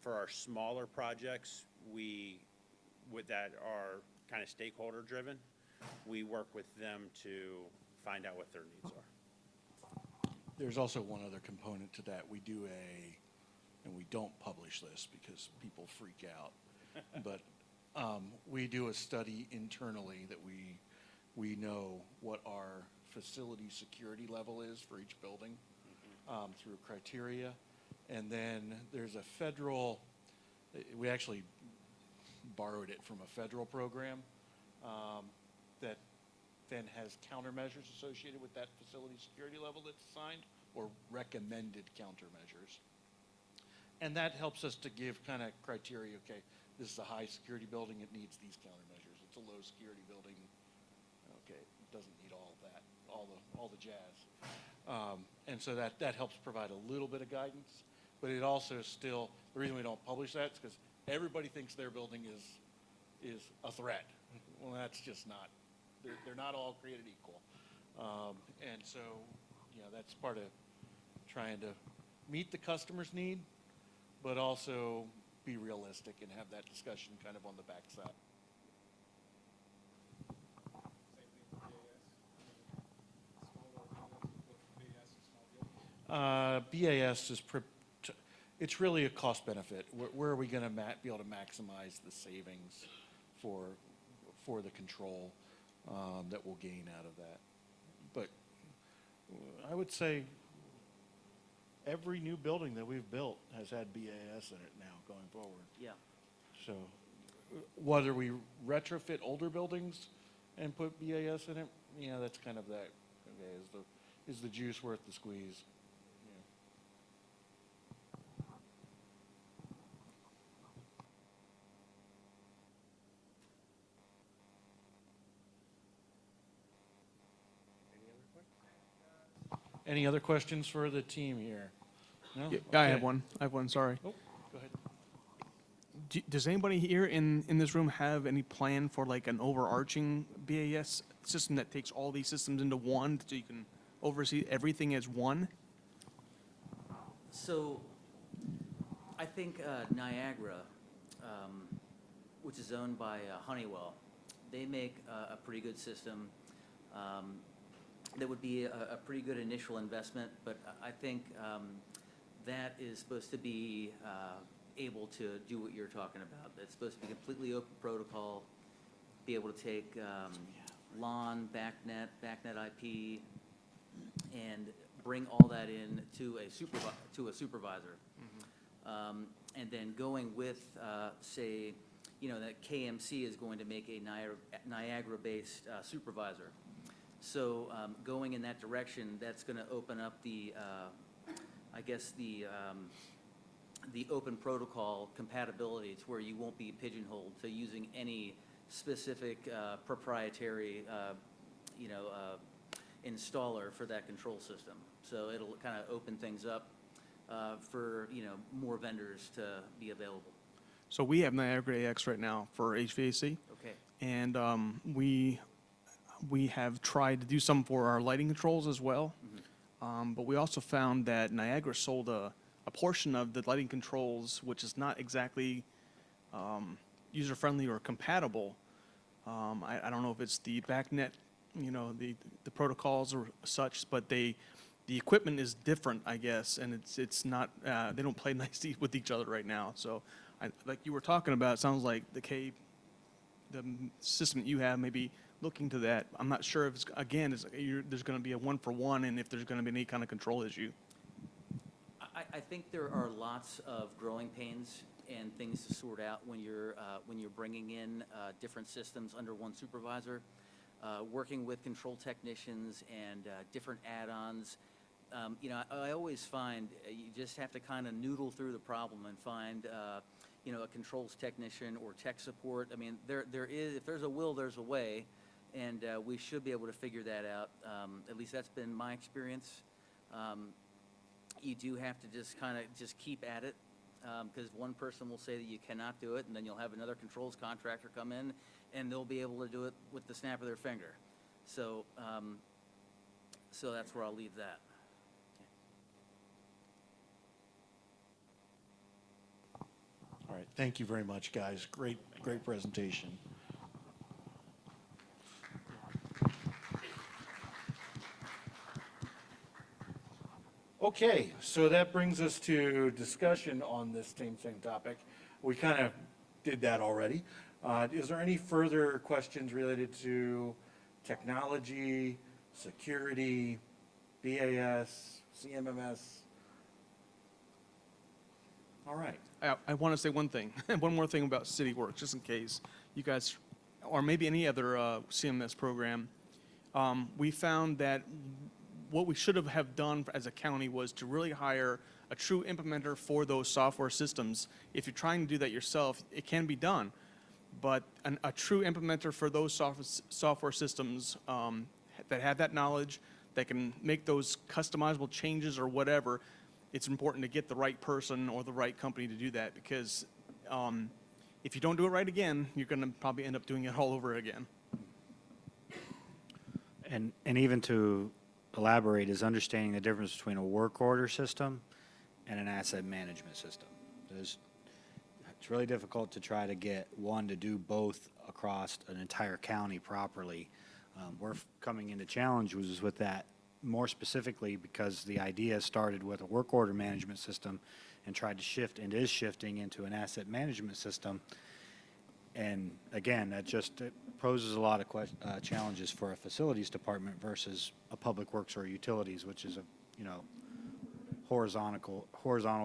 For our smaller projects, that are kind of stakeholder-driven, we work with them to find out what their needs are. There's also one other component to that. We do and we don't publish this because people freak out, but we do a study internally that we know what our facility security level is for each building through criteria. And then there's a federal, we actually borrowed it from a federal program that then has countermeasures associated with that facility security level that's assigned, or recommended countermeasures. And that helps us to give kind of criteria, okay, this is a high security building, it needs these countermeasures. It's a low security building, okay, it doesn't need all of that, all the jazz. And so that helps provide a little bit of guidance, but it also still, the reason we don't publish that is because everybody thinks their building is a threat. Well, that's just not. They're not all created equal. And so, you know, that's part of trying to meet the customer's need, but also be realistic and have that discussion kind of on the backside. BAS is, it's really a cost benefit. Where are we going to be able to maximize the savings for the control that we'll gain out of that? But I would say every new building that we've built has had BAS in it now going forward. Yeah. So whether we retrofit older buildings and put BAS in it, yeah, that's kind of that. Okay, is the juice worth the squeeze? Any other questions for the team here? No? Yeah, I have Okay. one. Sorry. Oh, go ahead. Does anybody here in this room have any plan for like an overarching BAS system that takes all these systems into one, so you can oversee everything as one? So I think Niagara, which is owned by Honeywell, they make a pretty good system. That would be a pretty good initial investment, but I think that is supposed to be able to do what you're talking about. It's supposed to be completely open protocol, be able to take LAN, BACnet IP, and bring all that in to a supervisor. And then going with, say, you know, that KMC is going to make a Niagara-based supervisor. So going in that direction, that's going to open up the, I guess, the open protocol compatibility to where you won't be pigeonholed to using any specific proprietary, installer for that control system. So it'll kind of open things up for, more vendors to be available. So we have Niagara AX right now for HVAC, Okay. and we have tried to do some for our lighting controls as well. But we also found that Niagara sold a portion of the lighting controls, which is not exactly user-friendly or compatible. I don't know if it's the BACnet, the protocols or such, but the equipment is different, I guess, and it's not, they don't play nicely with each other right now. So, like you were talking about, it sounds like the system that you have may be looking to that. I'm not sure if it's, again, there's going to be a one-for-one, and if there's going to be any kind of control issue. I think there are lots of growing pains and things to sort out when you're bringing in different systems under one supervisor, working with control technicians and different add-ons. I always find you just have to kind of noodle through the problem and find a controls technician or tech support. I mean, there is, if there's a will, there's a way, and we should be able to figure that out. At least that's been my experience. You do have to just keep at it, because one person will say that you cannot do it, and then you'll have another controls contractor come in, and they'll be able to do it with the snap of their finger. So, so that's where I'll leave that. All right, thank you very much, guys. Great presentation. Okay, so that brings us to discussion on this same topic. We kind of did that already. Is there any further questions related to technology, security, BAS, CMMS? All right. I want to say one thing, one more thing about CityWorks, just in case you guys, or maybe any other CMS program. We found that what we should have done as a county was to really hire a true implementer for those software systems. If you're trying to do that yourself, it can be done. But a true implementer for those software systems that have that knowledge, that can make those customizable changes or whatever, it's important to get the right person or the right company to do that, because if you don't do it right again, you're going to probably end up doing it all over again. And even to elaborate is understanding the difference between a work order system and an asset management system. It's really difficult to try to get one to do both across an entire county properly. We're coming into challenges with that more specifically because the idea started with a work order management system and tried to shift and is shifting into an asset management system. And again, that just poses a lot of challenges for a facilities department versus a public works or utilities, which is a, horizontal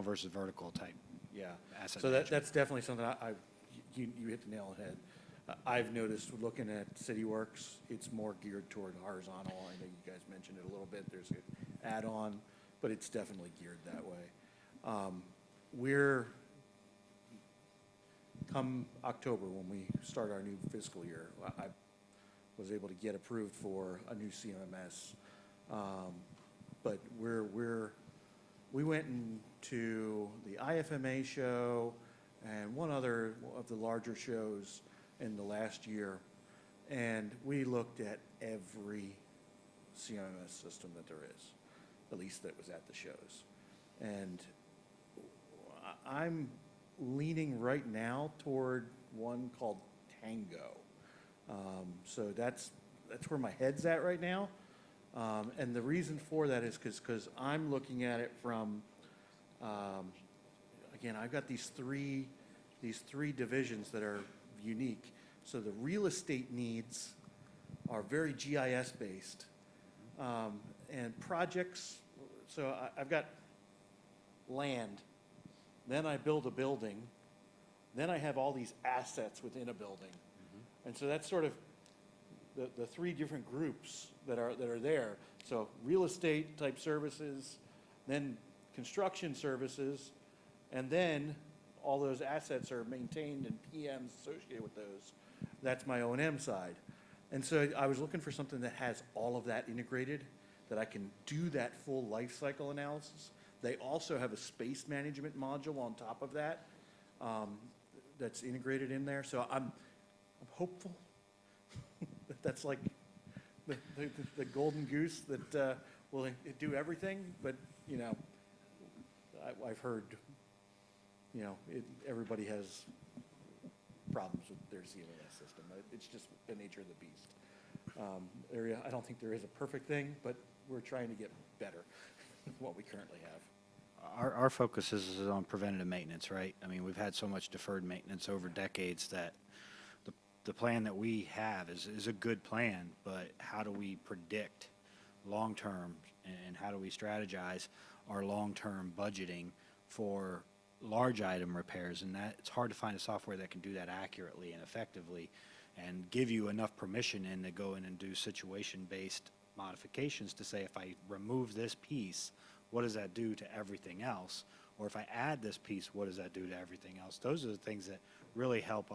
versus vertical type. Yeah, Asset so management. that's definitely something you hit the nail on the head. I've noticed looking at CityWorks, it's more geared toward horizontal. I know you guys mentioned it a little bit. There's an add-on, but it's definitely geared that way. We're, come October, when we start our new fiscal year, I was able to get approved for a new CMMS. But we went into the IFMA show and one other of the larger shows in the last year, and we looked at every CMMS system that there is, at least that was at the shows. And I'm leaning right now toward one called Tango. So that's where my head's at right now. And the reason for that is because I'm looking at it from, again, I've got these three divisions that are unique. So the real estate needs are very GIS based. And projects, so I've got land, then I build a building, then I have all these assets within a building. And so that's sort of the three different groups that are there. So real estate type services, then construction services, and then all those assets are maintained and PMs associated with those. That's my O&M side. And so I was looking for something that has all of that integrated, that I can do that full life cycle analysis. They also have a space management module on top of that, that's integrated in there. So I'm hopeful that that's like the golden goose that will do everything. But, you know, I've heard, you know, everybody has problems with their CMMS system. It's just the nature of the beast. I don't think there is a perfect thing, but we're trying to get better than what we currently have. Our focus is on preventative maintenance, right? I mean, we've had so much deferred maintenance over decades that the plan that we have is a good plan, but how do we predict long-term, and how do we strategize our long-term budgeting for large item repairs? And that, it's hard to find a software that can do that accurately and effectively and give you enough permission in to go in and do situation-based modifications to say, if I remove this piece, what does that do to everything else? Or if I add this piece, what does that do to everything else? Those are the things that really help,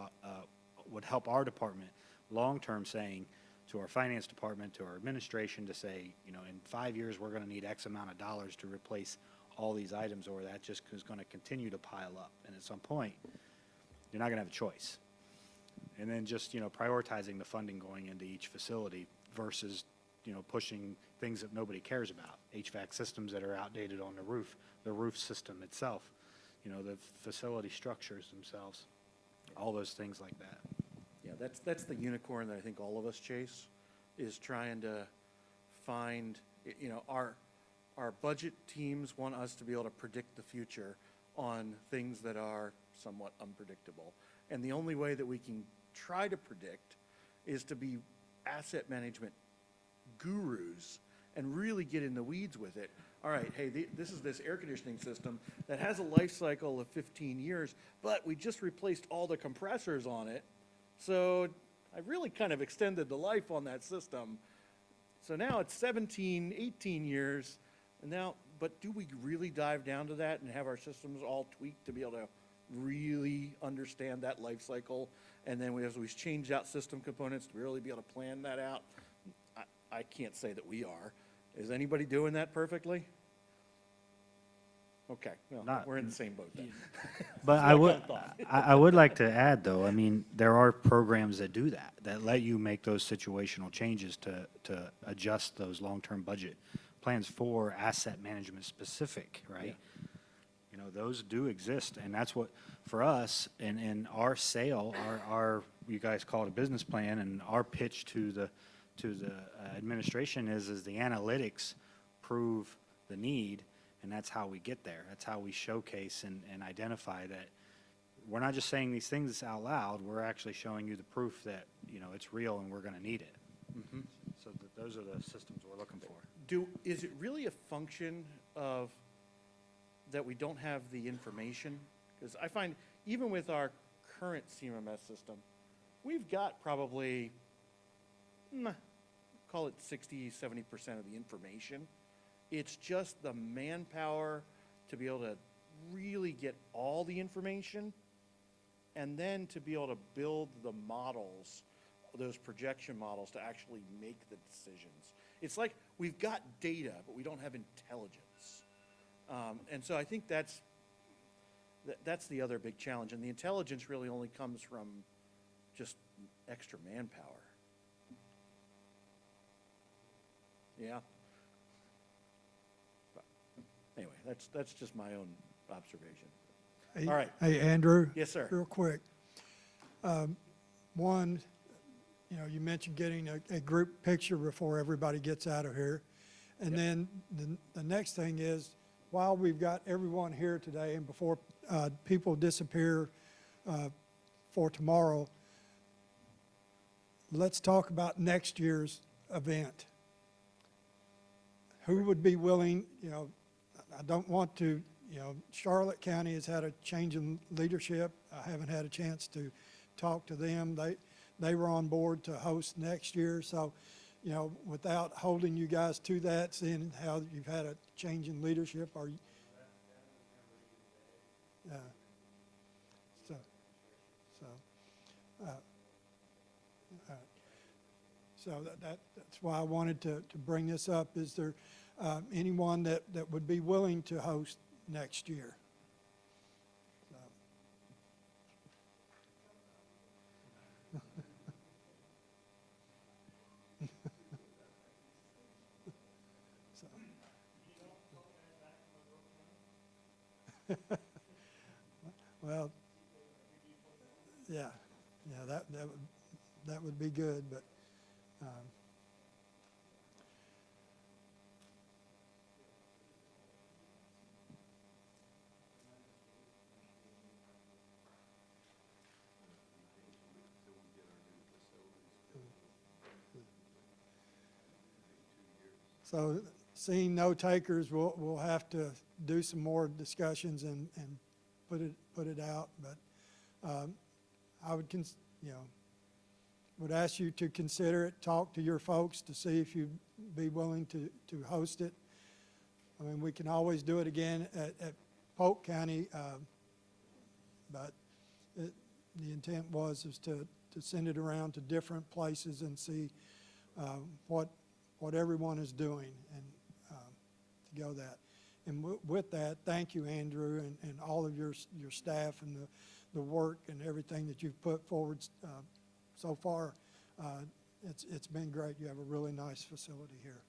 would help our department long-term, saying to our finance department, to our administration, to say, you know, in 5 years, we're going to need X amount of dollars to replace all these items, or that just is going to continue to pile up. And at some point, you're not going to have a choice. And then just, you know, prioritizing the funding going into each facility versus, you know, pushing things that nobody cares about. HVAC systems that are outdated on the roof system itself, you know, the facility structures themselves, all those things like that. Yeah, that's the unicorn that I think all of us chase, is trying to find, you know, our budget teams want us to be able to predict the future on things that are somewhat unpredictable. And the only way that we can try to predict is to be asset management gurus and really get in the weeds with it. All right, hey, this is this air conditioning system that has a life cycle of 15 years, but we just replaced all the compressors on it. So I really kind of extended the life on that system. So now it's 17, 18 years. And now, but do we really dive down to that and have our systems all tweaked to be able to really understand that life cycle? And then as we change out system components, to really be able to plan that out? I can't say that we are. Is anybody doing that perfectly? Okay, well, Not- we're in the same boat then. But That's I what would, kinda thought. I would like to add, though, I mean, there are programs that do that, that let you make those situational changes to adjust those long-term budget plans for asset management specific, right? You know, those do exist, and that's what, for us, in our sale, our, you guys call it a business plan, and our pitch to the administration is the analytics prove the need, and that's how we get there. That's how we showcase and identify that we're not just saying these things out loud, we're actually showing you the proof that, you know, it's real and we're going to need it. Mhm. So those are the systems we're looking for. Is it really a function of that we don't have the information? Because I find even with our current CMMS system, we've got probably, call it 60, 70% of the information. It's just the manpower to be able to really get all the information, and then to be able to build the models, those projection models, to actually make the decisions. It's like we've got data, but we don't have intelligence. And so I think that's the other big challenge. And the intelligence really only comes from just extra manpower. Yeah. But anyway, that's just my own observation. Hey- All right. Hey, Andrew? Yes, sir. Real quick. One, you know, you mentioned getting a group picture before everybody gets out of here. And then the next thing is, while we've got everyone here today and before people disappear for tomorrow, let's talk about next year's event. Who would be willing, you know, I don't want to, you know, Charlotte County has had a change in leadership. I haven't had a chance to talk to them. They were on board to host next year. So, you know, without holding you guys to that, seeing how you've had a change in leadership, are you? So that's why I wanted to bring this up. Is there anyone that would be willing to host next year? So. So. Well, yeah, that would be good, but, so seeing no takers, we'll have to do some more discussions and put it out, but, I would, would ask you to consider it, talk to your folks to see if you'd be willing to host it. I mean, we can always do it again at Polk County, but the intent was to send it around to different places and see what everyone is doing and to go that. And with that, thank you, Andrew, and all of your staff and the work and everything that you've put forward so far. It's been great. You have a really nice facility here.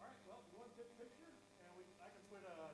All right, well, you want to take a picture? And I can put a